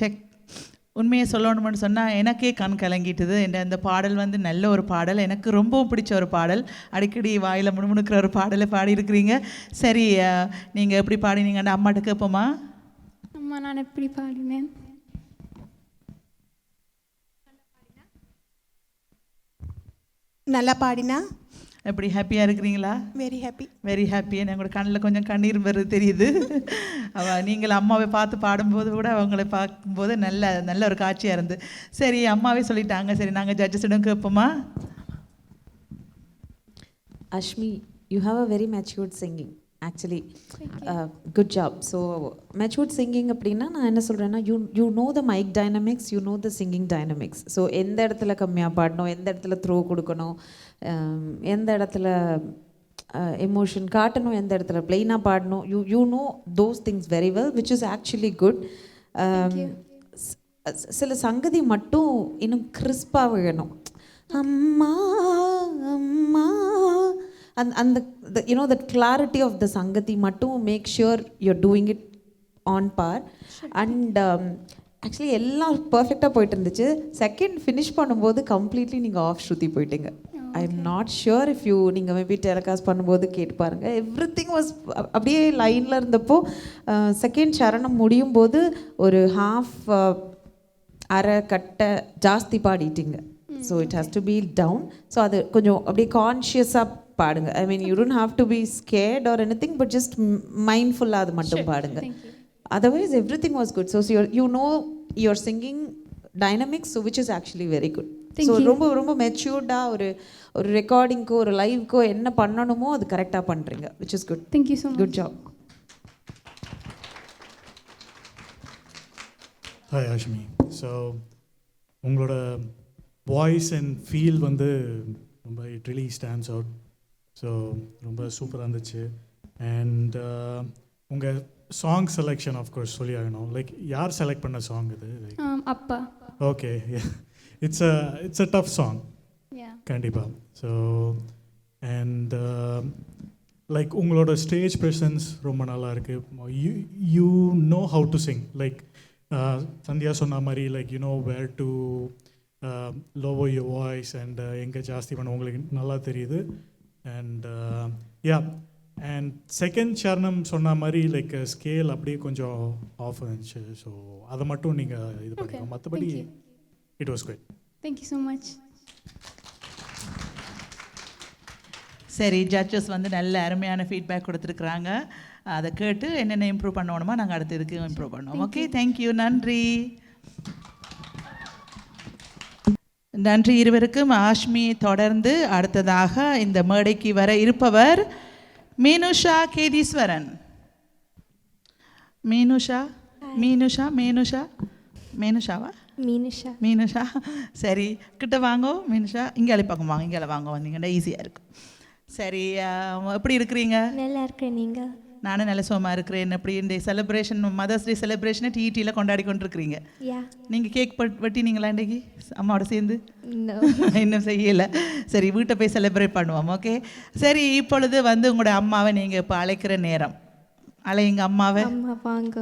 Check. உண்மையை சொல்லணும்னு சொன்னால் எனக்கே கண் கலங்கிட்டுது. இந்த பாடல் வந்து நல்ல ஒரு பாடல், எனக்கு ரொம்பவும் பிடிச்ச ஒரு பாடல். அடிக்கடி வாயில் முணுமுணுக்கிற ஒரு பாடலை பாடியிருக்கிறீங்க. சரி, நீங்கள் எப்படி பாடினீங்கன்னு அம்மாட்ட கேட்போமா? அம்மா, நான் எப்படி பாடினேன்? நல்லா பாடினா. எப்படி ஹாப்பியாக இருக்கிறீங்களா? Very happy. Very happy. எங்களோட கண்ணில் கொஞ்சம் கண்ணீர் வருது தெரியுது. நீங்கள் அம்மாவை பார்த்து பாடும்போது கூட அவங்கள பார்க்கும்போது நல்ல ஒரு காட்சியாக இருந்து. சரி, அம்மாவே சொல்லிட்டாங்க. சரி, நாங்கள் ஜட்ஜஸிடம் கேட்போமா? Ashmi, you have a very matured singing actually. Good job. So matured singing அப்படின்னா நான் என்ன சொல்கிறேன்னா, you know the mic dynamics, you know the singing dynamics. So எந்த இடத்துல கம்மியாக பாடணும், எந்த இடத்துல த்ரோ கொடுக்கணும், எந்த இடத்துல எமோஷன் காட்டணும், எந்த இடத்துல பிளெயினாக பாடணும், you know those things very well, which is actually good. சில சங்கதி மட்டும் இன்னும் கிறிஸ்பாக விழணும். அம்மா அம்மா அந்த you know that clarity of the சங்கதி மட்டும் make sure you are doing it on par. And actually எல்லாம் பர்ஃபெக்டாக போயிட்டு இருந்துச்சு. செகண்ட் ஃபினிஷ் பண்ணும்போது கம்ப்ளீட்லி நீங்கள் ஆஃப் ஸ்ருதி போயிட்டீங்க. I am not sure if you நீங்கள் மேபி டெலிகாஸ்ட் பண்ணும்போது கேட்டு பாருங்கள். எவ்ரி திங் வாஸ் அப்படியே லைனில் இருந்தப்போ செகண்ட் சரணம் முடியும் போது ஒரு ஹாஃப் அரை கட்டை ஜாஸ்தி பாடிட்டீங்க. So it has to be down. So அது கொஞ்சம் அப்படியே கான்ஷியஸாக பாடுங்க. I mean you don't have to be scared or anything, but just மைண்ட்ஃபுல்லாக அது மட்டும் பாடுங்க. Otherwise everything was good. So you know your singing dynamics, so which is actually very good. So ரொம்ப ரொம்ப மெச்சூர்டாக ஒரு ரெக்கார்டிங்க்கோ ஒரு லைவ்க்கோ என்ன பண்ணணுமோ அது கரெக்டாக பண்ணுறீங்க, which is good. Thank you so much. Good job. Hi Ashmi. So உங்களோட வாய்ஸ் அண்ட் ஃபீல் வந்து ரொம்ப it really stands out. So ரொம்ப சூப்பராக இருந்துச்சு. அண்ட் உங்கள் சாங் செலெக்ஷன் ஆஃப்கோர்ஸ் சொல்லி ஆகணும். லைக் யார் செலக்ட் பண்ண சாங் இது? அப்பா. Okay, it's a tough song கண்டிப்பாக. ஸோ அண்ட் லைக் உங்களோட ஸ்டேஜ் ப்ரெசன்ஸ் ரொம்ப நல்லா இருக்குது. You know how to sing. Like Sandhya சொன்ன மாதிரி like you know where to lower your voice and எங்கே ஜாஸ்தி பண்ண உங்களுக்கு நல்லா தெரியுது. அண்ட் யா, அண்ட் செகண்ட் சரணம் சொன்ன மாதிரி லைக் ஸ்கேல் அப்படியே கொஞ்சம் ஆஃப் இருந்துச்சு. ஸோ அதை மட்டும் நீங்கள் இது பண்ணுங்க. மற்றபடி it was good. Thank you so much. சரி, ஜட்ஜஸ் வந்து நல்ல அருமையான ஃபீட்பேக் கொடுத்துருக்குறாங்க. அதை கேட்டு என்னென்ன இம்ப்ரூவ் பண்ணணுமா நாங்கள் அடுத்த இதுக்கு இம்ப்ரூவ் பண்ணுவோம். ஓகே, தேங்க்யூ, நன்றி. நன்றி இருவருக்கும். ஆஷ்மி தொடர்ந்து அடுத்ததாக இந்த மேடைக்கு வர இருப்பவர் மீனுஷா கேதீஸ்வரன். மீனுஷாவா? மீனுஷா. சரி, கிட்ட வாங்கோ மீனுஷா. இங்கே அழைப்பாங்க, வாங்க இங்கே வாங்க, வந்தீங்கன்னா ஈஸியாக இருக்கும். சரி, எப்படி இருக்கிறீங்க? நல்லா இருக்கேன். நீங்கள்? நானும் நல்ல சுகமாக இருக்கிறேன். எப்படி இந்த செலிப்ரேஷன், மதர்ஸ் டே செலிப்ரேஷனை டிடியில் கொண்டாடி கொண்டிருக்கிறீங்க? நீங்கள் கேக் வெட்டினீங்களா இன்றைக்கி அம்மாவோட சேர்ந்து? இன்னும் செய்யலை. சரி, வீட்டை போய் செலிப்ரேட் பண்ணுவோம். ஓகே, சரி. இப்பொழுது வந்து உங்களோட அம்மாவை நீங்கள் இப்போ அழைக்கிற நேரம். அழைங்க அம்மாவை. அம்மா வாங்க.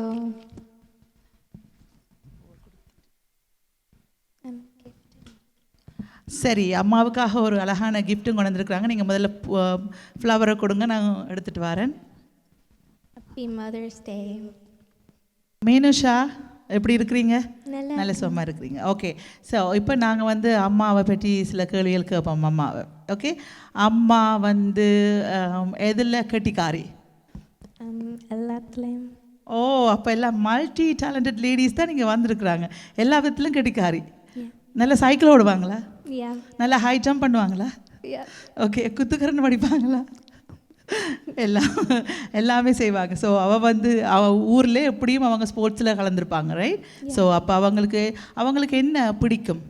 சரி, அம்மாவுக்காக ஒரு அழகான கிஃப்ட்டும் கொண்டு வந்திருக்கிறாங்க. நீங்கள் முதல்ல ஃப்ளவரை கொடுங்க, நான் எடுத்துகிட்டு வரேன். ஹாப்பி மதர்ஸ் டே. மீனுஷா, எப்படி இருக்கிறீங்க? நல்ல சுகமாக இருக்கிறீங்க. ஓகே, ஸோ இப்போ நாங்கள் வந்து அம்மாவை பற்றி சில கேள்விகள் கேட்போம் அம்மாவை. ஓகே, அம்மா வந்து எதில் கெட்டிக்காரி? எல்லாத்துலேயும். ஓ, அப்போ எல்லாம் மல்டி டேலண்டட் லேடிஸ் தான் நீங்கள் வந்திருக்குறாங்க. எல்லா விதத்துலையும் கெட்டிக்காரி. நல்லா சைக்கிள் ஓடுவாங்களா? நல்லா ஹை ஜம்ப் பண்ணுவாங்களா? ஓகே, குத்துக்கரன் படிப்பாங்களா? எல்லாமே செய்வாங்க. ஸோ அவள் ஊரில் எப்படியும் அவங்க ஸ்போர்ட்ஸில் கலந்துருப்பாங்க, ரைட்? ஸோ அப்போ அவங்களுக்கு என்ன பிடிக்கும்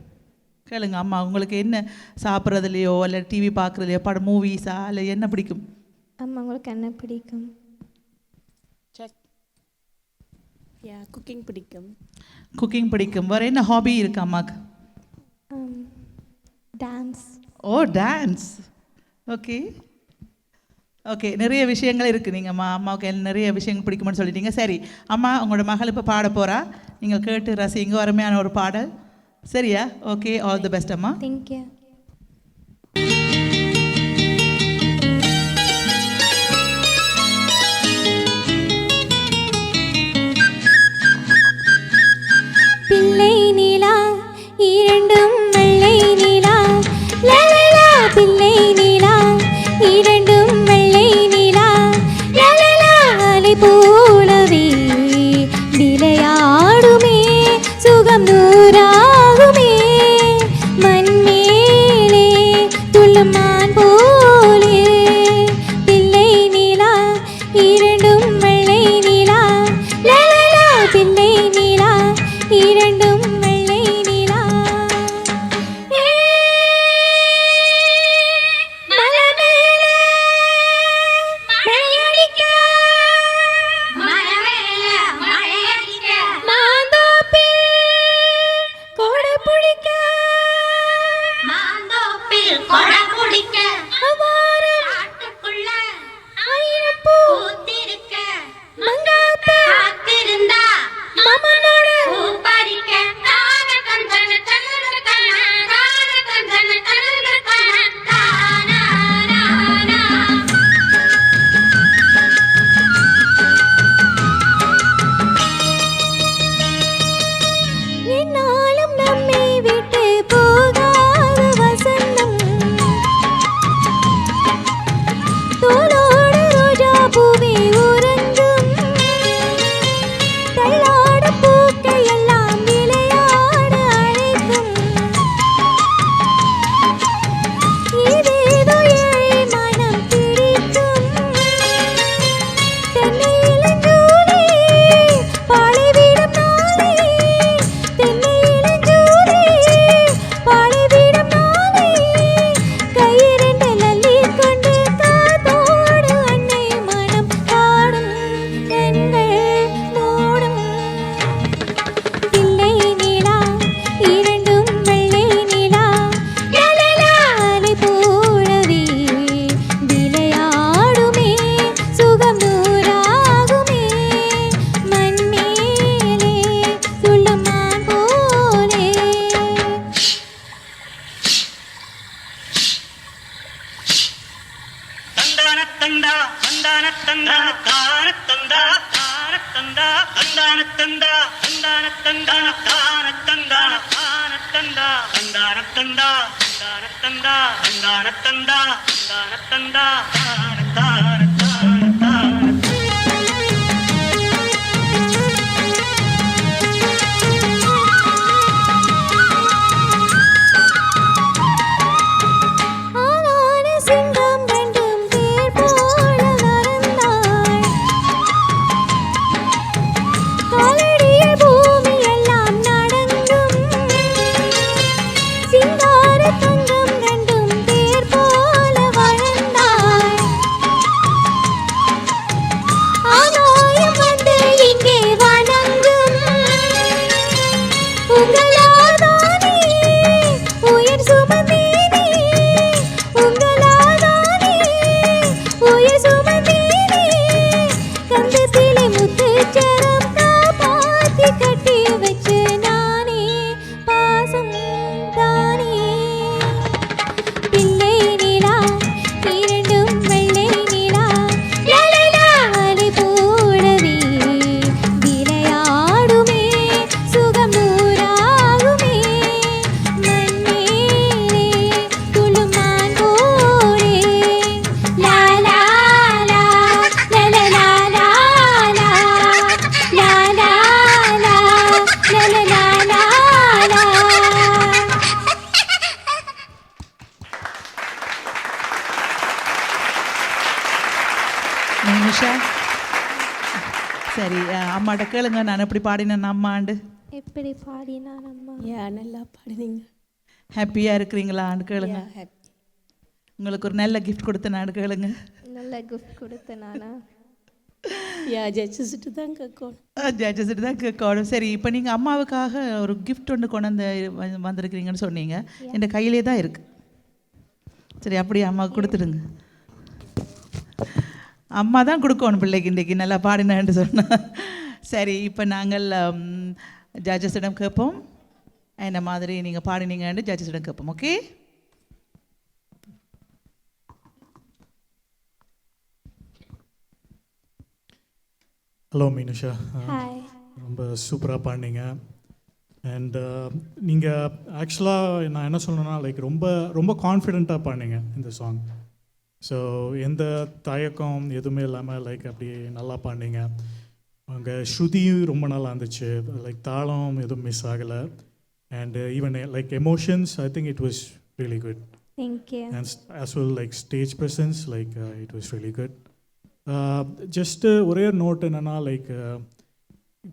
கேளுங்க. அம்மா, உங்களுக்கு என்ன சாப்பிட்றதுலையோ இல்லை டிவி பார்க்குறதுலையோ படம் மூவிஸா இல்லை என்ன பிடிக்கும்? அம்மா, உங்களுக்கு என்ன பிடிக்கும்? குக்கிங் பிடிக்கும். குக்கிங் பிடிக்கும். வேறு என்ன ஹாபி இருக்கு அம்மாவுக்கு? டான்ஸ். ஓ, டான்ஸ். ஓகே ஓகே, நிறைய விஷயங்கள் இருக்குது. நீங்கள் அம்மாவுக்கு நிறைய விஷயங்கள் பிடிக்கும்னு சொல்லிட்டீங்க. சரி அம்மா, உங்களோட மகள் இப்போ பாட போகிறா. நீங்கள் கேட்டு ரசிங்க. அருமையான ஒரு பாடல். சரியா? ஓகே, ஆல் தி பெஸ்ட் அம்மா. தேங்க்யூ. பிள்ளை நிலா இரண்டும் வெள்ளை நிலா லலலா, பிள்ளை நிலா இரண்டும் வெள்ளை நிலா லலலா, அலை போலவே விளையாடுமே, சுகம் நூறாகுமே, மண்மேலே துள்ளும் மான் போலே. பிள்ளை நிலா இரண்டும் வெள்ளை நிலா லலலா, பிள்ளை நிலா இரண்டும் வெள்ளை நிலா. மலை மேலே மழையடிக்க, மாந்தோப்பில் கொடை பிடிக்க, அவ்வாரம் ஆயிரம் பூ மங்காத்த மாமனோட என்னாலும் நம்மை விட்டு போகாத வசந்தம், தோளோடு ரோஜா பூவே உறங்கும், தள்ளாட பூக்கள் எல்லாம் விளையாட அழைக்கும். ஏதேதோ ஏழை மனம் பிடிக்கும், தென்னை இளஞ்சூலே பாலைவிடும் நாளே, தென்னை இளஞ்சூலே பாலைவிடும் நாளே, கையிரண்டில் அள்ளிக் கொண்டு காதோடு அன்னை மனம் பாடும், கண்கள் மூடும். பிள்ளை நிலா இரண்டும் வெள்ளை நிலா லலலா, அலை போலவே விளையாடுமே, சுகம் நூறாகுமே, மண்மேலே துள்ளும் மான் போலே. ஆளான சிங்கம் ரெண்டும் தேர் போல நடந்தாள், காலடியில் பூமி எல்லாம் நடங்கும், சிங்கார தங்கம் ரெண்டும் தேர் போல வளர்ந்தாள். ஆகாயம் வந்து இங்கே வணங்கும், உங்களாதானே உயிர் சுமந்தேனே, உங்களாதானே உயிர் சுமந்தேனே, கந்தத்திலே முத்துச்சரம் காப்பாத்தி கட்டி வச்சு நானே பாசம் தானே. பிள்ளை நிலா இரண்டும் வெள்ளை நிலா லலலா, அலை போலவே விளையாடுமே, சுகம் நூறாகுமே, மண்மேலே துள்ளும் மான் போலே. லா லா லா லலலா லா லா, லா லா லா லலலா லா லா. நிமிஷா, சரி, அம்மாட்ட கேளுங்க நான் எப்படி பாடினேன் அம்மாண்டு. எப்படி பாடினான் அம்மா? நல்லா பாடுனீங்க. ஹாப்பியாக இருக்கிறீங்களான்னு கேளுங்க. ஹாப்பி. உங்களுக்கு ஒரு நல்ல கிஃப்ட் கொடுத்தேனான்னு கேளுங்க. நல்ல கிஃப்ட் கொடுத்த நானா? ஜட்ஜஸ்ட்டு தான் கேட்கணும். ஜட்ஜஸ்ட்டு தான் கேட்கணும். சரி, இப்போ நீங்கள் அம்மாவுக்காக ஒரு கிஃப்ட் ஒன்று கொண்டு வந்திருக்கிறீங்கன்னு சொன்னீங்க. என் கையிலே தான் இருக்குது. சரி, அப்படியே அம்மாவுக்கு கொடுத்துடுங்க. அம்மா தான் கொடுக்கணும் பிள்ளைக்கு இன்றைக்கி நல்லா பாடினேன்னு சொன்னா. சரி, இப்போ நாங்கள் ஜட்ஜஸிடம் கேட்போம். என்ன மாதிரி நீங்கள் பாடினீங்கன்னு ஜட்ஜஸிடம் கேட்போம். Okay, hello Meenusha, hi. ரொம்ப சூப்பராக பாடினீங்க. அண்ட் நீங்கள் ஆக்சுவலாக நான் என்ன சொல்லணும்னா லைக் ரொம்ப ரொம்ப கான்ஃபிடெண்ட்டாக பாடினீங்க இந்த சாங். ஸோ எந்த தயக்கம் எதுவுமே இல்லாமல் லைக் அப்படி நல்லா பாடினீங்க. அங்கே ஸ்ருதியும் ரொம்ப நல்லா இருந்துச்சு, லைக் தாளம் எதுவும் மிஸ் ஆகலை. And even like emotions, I think it was really good. Thank you. And as well like stage presence, like it was really good. Just ஒரே நோட் என்னென்னா லைக்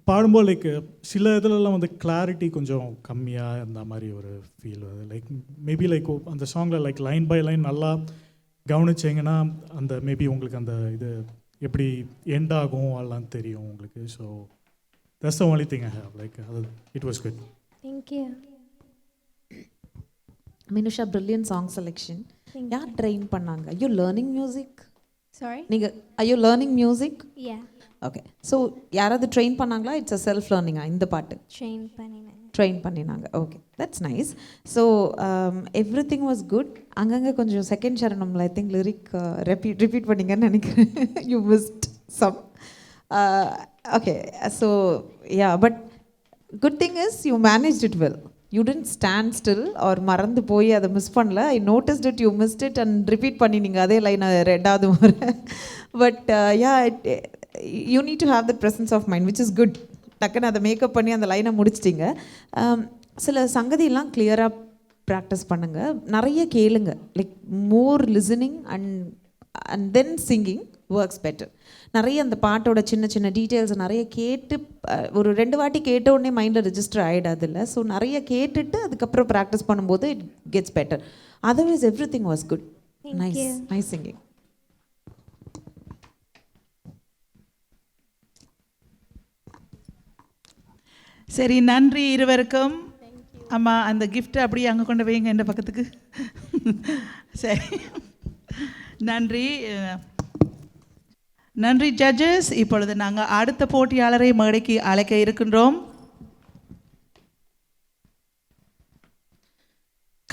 பாடும்போது லைக் சில இதிலெல்லாம் வந்து கிளாரிட்டி கொஞ்சம் கம்மியாக இருந்த மாதிரி ஒரு ஃபீல் வருது. லைக் மேபி லைக் அந்த சாங்கில் லைக் லைன் பை லைன் நல்லா கவனிச்சிங்கன்னா அந்த மேபி உங்களுக்கு அந்த இது எப்படி எண்ட் ஆகும் எல்லாம் தெரியும் உங்களுக்கு. So that's the only thing I have. Like அது it was good. Thank you. Minusha, brilliant song selection. யார் ட்ரெயின் பண்ணாங்க? I you learning music? Sorry. நீங்கள் I you learning music? Yeah, okay. So யாராவது ட்ரெயின் பண்ணாங்களா? இட்ஸ் அ செல்ஃப் லேர்னிங்கா இந்த பாட்டு? Train பண்ணினேன். ட்ரெயின் பண்ணினாங்க. Okay, that's nice. So everything was good. அங்கங்கே கொஞ்சம் செகண்ட் சரணம்ல ஐ திங்க் லிரிக் ரிப்பீட் பண்ணிங்கன்னு நினைக்கிறேன். You mist some. Okay, so yeah, but good thing is you managed it well. You tend stand still or மறந்து போய் அதை miss பண்ணல. I noticed it, you missed it and repeat பண்ணினீங்க அதே லைனை ரெண்டாவது முறை. But yeah, you need to have that presence of mind, which is good. டக்குன்னு அதை மேக்கப் பண்ணி அந்த லைனை முடிச்சிட்டிங்க. சில சங்கதியெல்லாம் கிளியராக ப்ராக்டிஸ் பண்ணுங்கள், நிறைய கேளுங்க. Like more listening and then singing works better. நிறைய அந்த பாட்டோட சின்ன சின்ன டீட்டெயில்ஸை நிறைய கேட்டு ஒரு 2 வாட்டி கேட்ட உடனே மைண்டில் ரெஜிஸ்டர் ஆகிடாது இல்லை. ஸோ நிறைய கேட்டுட்டு அதுக்கப்புறம் ப்ராக்டிஸ் பண்ணும்போது it gets better. Otherwise everything was good. Nice singing. சரி, நன்றி இருவருக்கும். அம்மா, அந்த கிஃப்ட்டை அப்படியே அங்கே கொண்டு வைங்க என் பக்கத்துக்கு. சரி, நன்றி நன்றி ஜட்ஜஸ். இப்பொழுது நாங்கள் அடுத்த போட்டியாளரை மேடைக்கு அழைக்க இருக்கின்றோம்.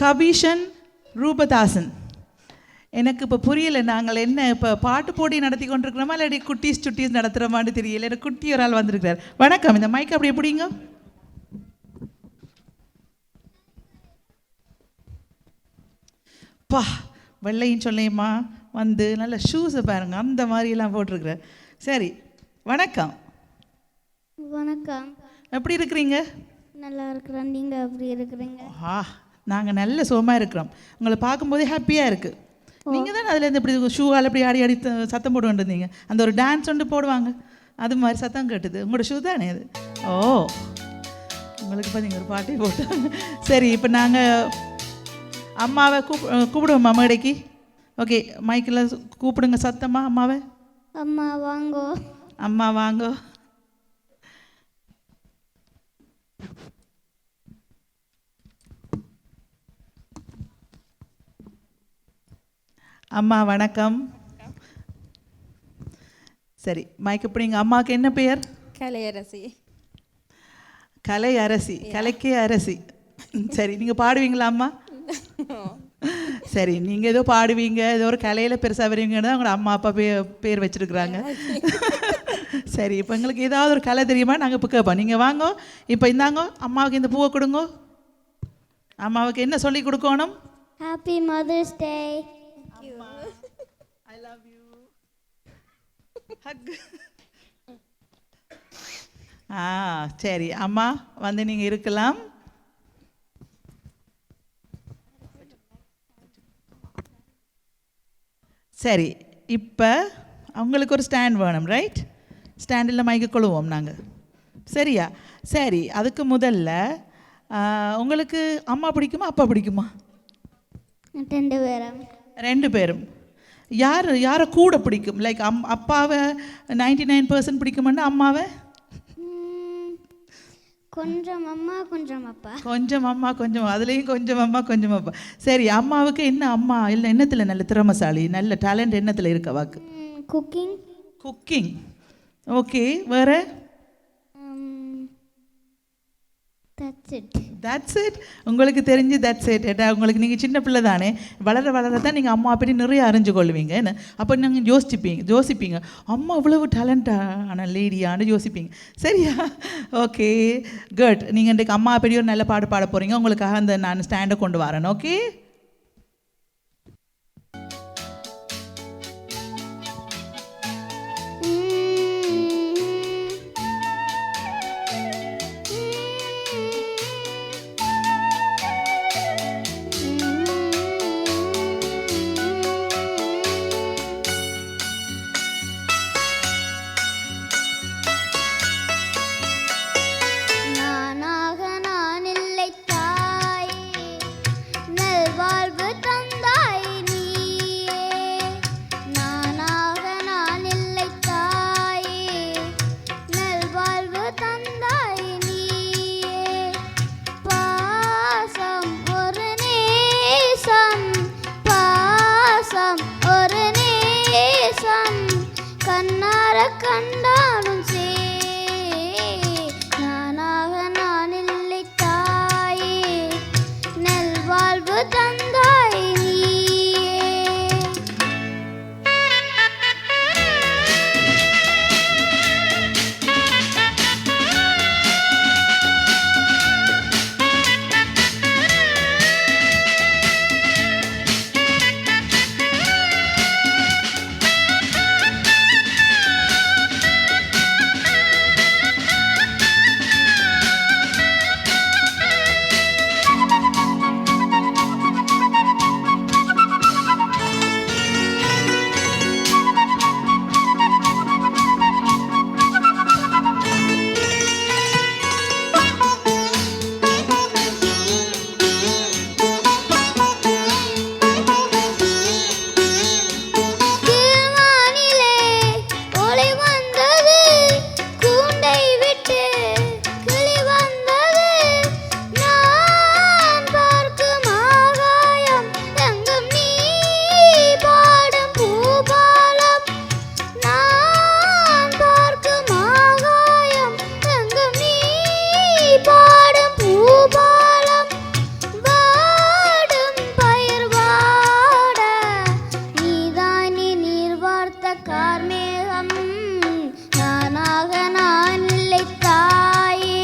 கபீஷன் ரூபதாசன். எனக்கு இப்போ புரியலை, நாங்கள் என்ன இப்போ பாட்டு போட்டி நடத்தி கொண்டிருக்கிறோமா இல்லாட்டி குட்டீஸ் சுட்டீஸ் நடத்துகிறோமான்னு தெரியல. எனக்கு குட்டி ஒரு ஆள் வந்திருக்கிறார். வணக்கம், இந்த மைக் அப்படி எப்படிங்க? பா, வெள்ளையும் சொல்லையுமா வந்து நல்ல ஷூஸை பாருங்க, அந்த மாதிரியெல்லாம் போட்டிருக்கிறார். சரி, வணக்கம். வணக்கம். எப்படி இருக்கிறீங்க? நல்லா இருக்கிறேன். நீங்கள் எப்படி இருக்கிறீங்க? நாங்கள் நல்ல சுகமாக இருக்கிறோம். உங்களை பார்க்கும்போதே ஹாப்பியாக இருக்குது. நீங்கள் தான் அதுலேருந்து இப்படி ஷூவால் அப்படி ஆடி ஆடி சத்தம் போட்டு இருந்தீங்க. அந்த ஒரு டான்ஸ் ஒன்று போடுவாங்க, அது மாதிரி சத்தம் கேட்டுது. உங்களோட ஷூ தானே அது? ஓ, உங்களுக்கு பார்த்தீங்க ஒரு பாட்டே போட்டாங்க. சரி, இப்போ நாங்கள் அம்மாவை கூப்பிடுவோம்மா மேடைக்கு. ஓகே, மைக்கில் கூப்பிடுங்க சத்தம்மா அம்மாவை. அம்மா வாங்கோ. அம்மா வாங்கோ. அம்மா வணக்கம். சரி, மைக் பிடிங்க. அம்மாவுக்கு என்ன பெயர்? கலையரசி. கலை அரசி, கலைக்கே அரசி. சரி, நீங்கள் பாடுவீங்களா அம்மா? சரி, நீங்கள் ஏதோ பாடுவீங்க, ஏதோ ஒரு கலையில் பெருசாக வருவீங்கன்னு தான் உங்களோட அம்மா அப்பா பேர் வச்சுருக்குறாங்க. சரி, இப்போ எங்களுக்கு ஏதாவது ஒரு கலை தெரியுமா? நாங்கள் இப்போ கேட்போம். நீங்கள் வாங்க, இப்போ இந்தாங்க அம்மாவுக்கு இந்த பூவை கொடுங்க. அம்மாவுக்கு என்ன சொல்லி கொடுக்கணும்? Happy mother's day. I love you. Hug. சரி அம்மா, வந்து நீங்கள் இருக்கலாம். சரி, இப்போ அவங்களுக்கு ஒரு ஸ்டாண்ட் வேணும், ரைட்? ஸ்டாண்டில் மைக்கு கொள்ளுவோம் நாங்கள், சரியா? சரி, அதுக்கு முதல்ல உங்களுக்கு அம்மா பிடிக்குமா அப்பா பிடிக்குமா? 2 பேரும். 2 பேரும். யாரை கூட பிடிக்கும்? லைக் அப்பாவை 99% பிடிக்குமான்னா அம்மாவை கொஞ்சம் அம்மா கொஞ்சம் அப்பா. கொஞ்சம் அம்மா கொஞ்சம், அதுலேயும் கொஞ்சம் அம்மா கொஞ்சம் அப்பா. சரி, அம்மாவுக்கு என்ன அம்மா இல்லை என்னத்தில் நல்ல திறமசாலி, நல்ல டேலண்ட் என்னத்தில் இருக்க வாக்கு? குக்கிங். குக்கிங். ஓகே, வேறு? That's it. That's it. உங்களுக்கு தெரிஞ்சு தட்ஸ் இட். ஏட்டா உங்களுக்கு நீங்கள் சின்ன பிள்ளை தானே, வளர வளர தான் நீங்கள் அம்மா பற்றி நிறைய அறிஞ்சு கொள்வீங்க. என்ன அப்போ நீங்கள் யோசிப்பீங்க அம்மா இவ்வளவு டேலண்டான லேடியான்னு யோசிப்பீங்க. சரியா? Okay, good. நீங்கள் இன்றைக்கு அம்மா பற்றி ஒரு நல்ல பாடு பாட போகிறீங்க. உங்களுக்காக அந்த நான் ஸ்டாண்டை கொண்டு வரேன். ஓகே, நானாக நான் இல்லை தாயே, நல்வாழ்வு தந்தாய் நீயே. நானாக நான் இல்லை தாயே, நல்வாழ்வு தந்தாய் நீயே. பாசம் ஒரு நேசம், பாசம் ஒரு நேசம், கண்ணார கண்டாலும் சே. நானாக நான் இல்லை தாயே, நல்வாழ்வு தந்தாய் நீயே. கீழ்வானிலே ஒளி வந்தது, கூண்டை விட்டு கிளி வந்தது. நான் பார்க்கும் ஆகாயம் எங்கும் நீ பாடும் பூபாலம். நான் பார்க்கும் ஆகாயம் எங்கும் நீ பாடும் பூபாலம். வாடும் பயிர் வாட நீதானி நீர் வார்த்த கார்மேகம். நானாக நான் இல்லை தாயே,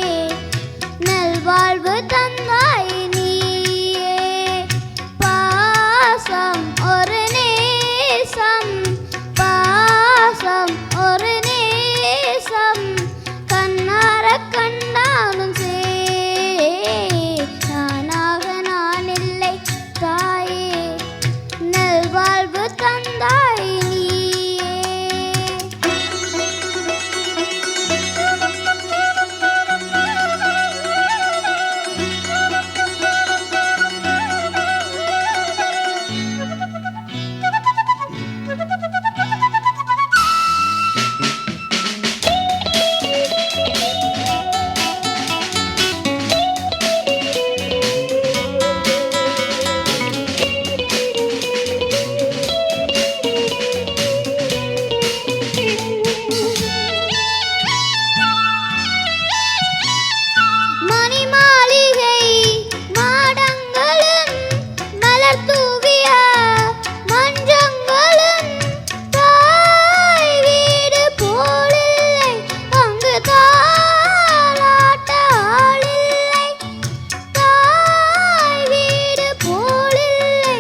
நல்வாழ்வு தந்தாய் நீயே. பாசம் ஒரு நேசம், பாசம் ஒரு நேசம், கண்ணார கண்டாலும் சே. நானாக நான் இல்லை தாயே, நல்வாழ்வு தந்தாய் நீயே. மணி மாளிகை மாடங்களும் மலர் தூவிய மஞ்சங்களும், தாய் வீடு போலில்லை அங்கு தாலாட்ட ஆளில்லை. தாய் வீடு போலில்லை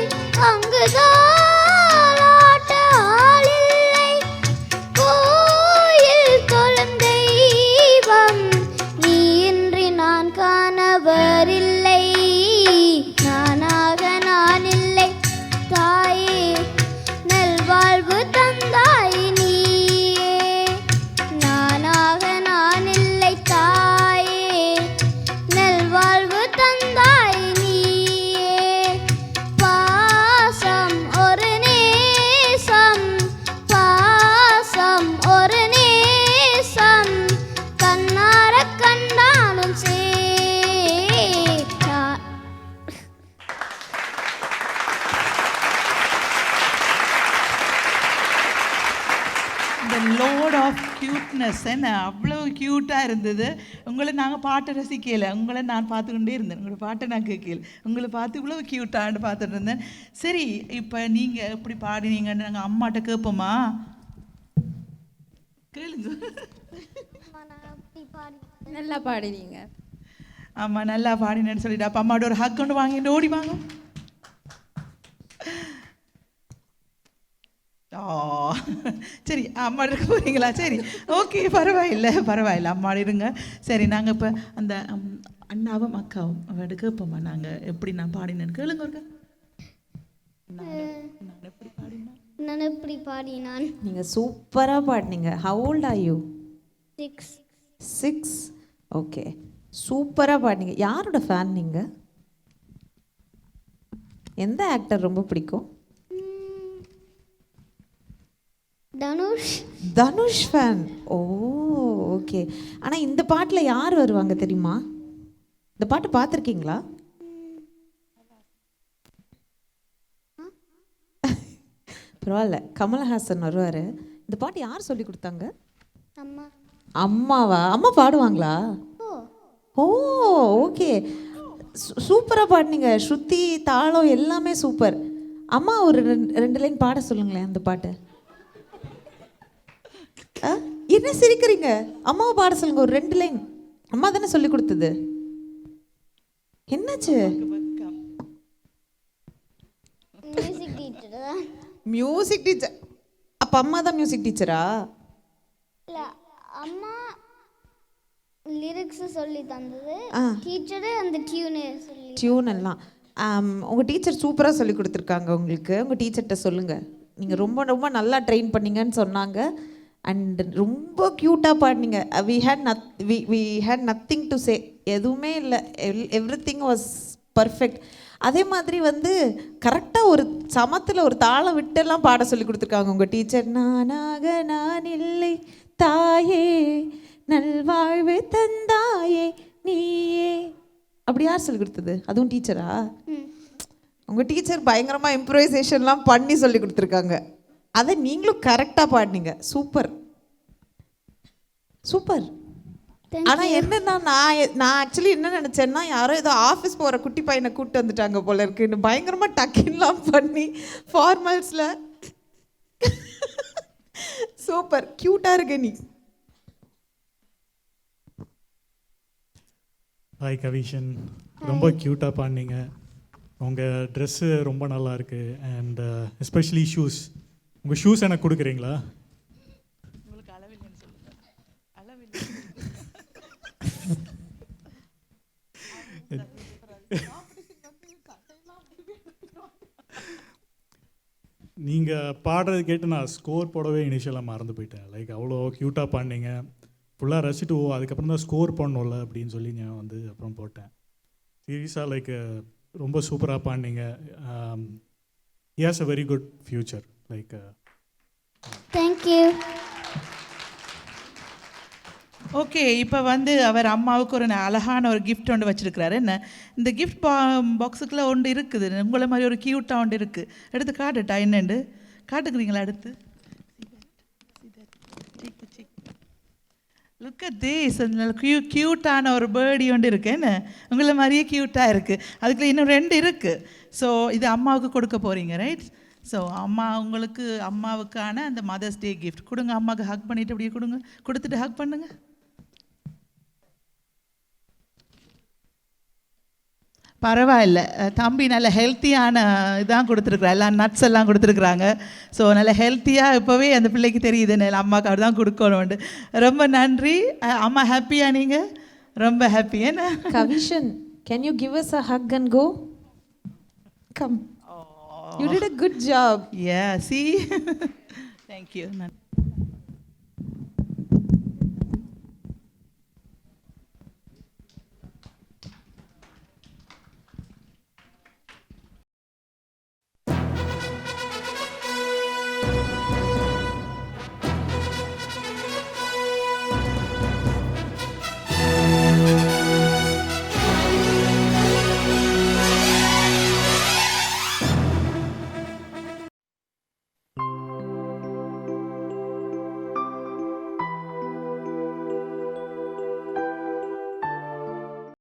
அங்கு தாலாட்ட ஆளில்லை. கோயில் தொழும் தெய்வம் நீ இன்றி நான் காணவரில்லை. நானாக நான் இல்லை தாயே, நல்வாழ்வு தந்தாய் நீயே. நானாக நான் இல்லை தாயே, நல்வாழ்வு தந்தாய் நீயே. பாசம் ஒரு நேசம், பாசம் ஒரு நேசம், கண்ணார கண்டாலும் சே. இந்த லோட் ஆஃப் கியூட்னஸ் என்ன அவ்வளோ க்யூட்டாக இருந்தது. உங்களை நாங்கள் பாட்டை ரசிக்கல, உங்களை நான் பார்த்துக்கிட்டே இருந்தேன். உங்களோட பாட்டை நான் கேட்கல, உங்களை பார்த்து இவ்வளோ க்யூட்டான்னு பார்த்துட்டு இருந்தேன். சரி, இப்போ நீங்கள் எப்படி பாடினீங்கன்னு நாங்கள் அம்மாட்ட கேட்போமா? கேளுங்க. நல்லா பாடுறீங்க. ஆமாம், நல்லா பாடினேன்னு சொல்லிட்டு அப்போ அம்மாவோட ஒரு ஹக் கொண்டு வாங்கிட்டு ஓடி வாங்க. சரி, அம்மா இருக்க போகிறீங்களா? சரி, ஓகே, பரவாயில்லை அம்மா இருங்க. சரி, நாங்கள் இப்போ அந்த அண்ணாவும் அக்காவும் அவட கேட்போம்மா, நாங்கள் எப்படி நான் பாடினேன்னு கேளுங்க. ஒரு நான் எப்படி பாடினான்? நீங்கள் சூப்பராக பாடினீங்க. How old are you? 6. Okay, சூப்பராக பாடினீங்க. யாரோட ஃபேன் நீங்கள்? எந்த ஆக்டர் ரொம்ப பிடிக்கும்? தனுஷ் ஃபேன். Oh, okay. ஆனால் இந்த பாட்டில் யார் வருவாங்க தெரியுமா? இந்த பாட்டு பார்த்துருக்கீங்களா? பரவாயில்ல, கமல்ஹாசன் வருவார். இந்த பாட்டு யார் சொல்லி கொடுத்தாங்க? அம்மாவா? அம்மா பாடுவாங்களா? ஓ, ஓகே, சூப்பராக பாடினீங்க. ஸ்ருதி, தாளம் எல்லாமே சூப்பர். அம்மா ஒரு 2 லைன் பாட சொல்லுங்களேன் அந்த பாட்டு. என்ன சிரிக்கிறீங்க? அம்மாவை பாட சொல்லுங்க ஒரு 2 லைன். அம்மா தானே சொல்லி கொடுத்தது. என்னாச்சு? Music teacher. அப்போ அம்மா தான் மியூசிக் டீச்சரா? இல்லை, அம்மா லிரிக்ஸ் சொல்லி தந்தது, டீச்சரு அந்த டியூன் எல்லாம். உங்கள் டீச்சர் சூப்பராக சொல்லி கொடுத்துருக்காங்க உங்களுக்கு. உங்கள் டீச்சர்கிட்ட சொல்லுங்கள், நீங்கள் ரொம்ப ரொம்ப நல்லா ட்ரெயின் பண்ணீங்கன்னு சொன்னாங்க. அண்ட் ரொம்ப க்யூட்டாக பாடினீங்க. We had nothing to say. எதுவுமே இல்லை, எவ்ரிதிங் வாஸ் பர்ஃபெக்ட். அதே மாதிரி வந்து கரெக்டாக ஒரு சமத்தில் ஒரு தாளம் விட்டெல்லாம் பாட சொல்லி கொடுத்துருக்காங்க உங்கள் டீச்சர். நானாக நான் இல்லை தாயே, நல்வாழ்வு தந்தாயே நீயே. அப்படி யார் சொல்லி கொடுத்தது? அதுவும் டீச்சரா? உங்கள் டீச்சர் பயங்கரமாக இம்ப்ரோவைசேஷன்லாம் பண்ணி சொல்லி கொடுத்துருக்காங்க. அதை நீங்களும் கரெக்டாக பாடினீங்க. Super super. ஆனால் என்னன்னா, நான் ஆக்சுவலி என்ன நினச்சேன்னா, யாரோ ஏதோ ஆஃபீஸ் போகிற குட்டி பையனை கூப்பிட்டு வந்துட்டாங்க போல இருக்குன்னு பயங்கரமாக டக்கின்லாம் பண்ணி ஃபார்மல்ஸில். சூப்பர், க்யூட்டாக இருக்க நீ. ஹாய் கவிஷன், ரொம்ப க்யூட்டாக பாடினீங்க. உங்கள் ட்ரெஸ்ஸு ரொம்ப நல்லா இருக்குது. And especially shoes. உங்கள் ஷூஸ் எனக்கு கொடுக்குறீங்களா? உங்களுக்கு அளவில்லைன்னு சொல்லுங்க. அளவில்லை. நீங்கள் பாடுறது கேட்டு நான் ஸ்கோர் போடவே இனிஷியலாக மறந்து போயிட்டேன். லைக் அவ்வளோ க்யூட்டாக பாடினீங்க. ஃபுல்லாக ரசிச்சுட்டு அதுக்கப்புறம் தான் ஸ்கோர் பண்ணோம்ல அப்படின்னு சொல்லி நான் வந்து அப்புறம் போட்டேன். சீரியஸாக லைக் ரொம்ப சூப்பராக பாடினீங்க. He has a very good future. Like thank you. Okay, இப்போ வந்து அவர் அம்மாவுக்கு ஒரு அழகான ஒரு கிஃப்ட் ஒன்று வச்சுருக்கிறாரு. என்ன இந்த கிஃப்ட் பாக்ஸுக்குள்ளே ஒன்று இருக்குது, உங்களை மாதிரி ஒரு க்யூட்டாக ஒன்று இருக்குது. எடுத்து காட்டுட்டா என்னண்டு காட்டுக்குறீங்களா? எடுத்து லுக் அட் திஸ். நல்ல க்யூட்டான ஒரு பேர்டி ஒன்று இருக்குது. என்ன உங்களை மாதிரியே க்யூட்டாக இருக்குது. அதுக்குள்ள இன்னும் 2 இருக்குது. ஸோ இது அம்மாவுக்கு கொடுக்க போகிறீங்க, ரைட்? ஸோ அம்மா உங்களுக்கு அம்மாவுக்கான அந்த மதர்ஸ் டே கிஃப்ட் கொடுங்க. அம்மாவுக்கு ஹக் பண்ணிவிட்டு அப்படியே கொடுங்க. கொடுத்துட்டு ஹக் பண்ணுங்க. பரவாயில்ல, தம்பி நல்ல ஹெல்த்தியான இதான் கொடுத்துருக்குறா. எல்லாம் நட்ஸ் எல்லாம் கொடுத்துருக்குறாங்க. ஸோ நல்ல ஹெல்த்தியாக இப்போவே அந்த பிள்ளைக்கு தெரியுது நல்ல அம்மாவுக்கு அப்படி தான் கொடுக்கணும்ண்டு. ரொம்ப நன்றி. அம்மா ஹாப்பியா? நீங்கள் ரொம்ப ஹாப்பி. என்ன Kavishan, can you give us a hug and go? Come. You did a good job. Yeah, see? Thank you.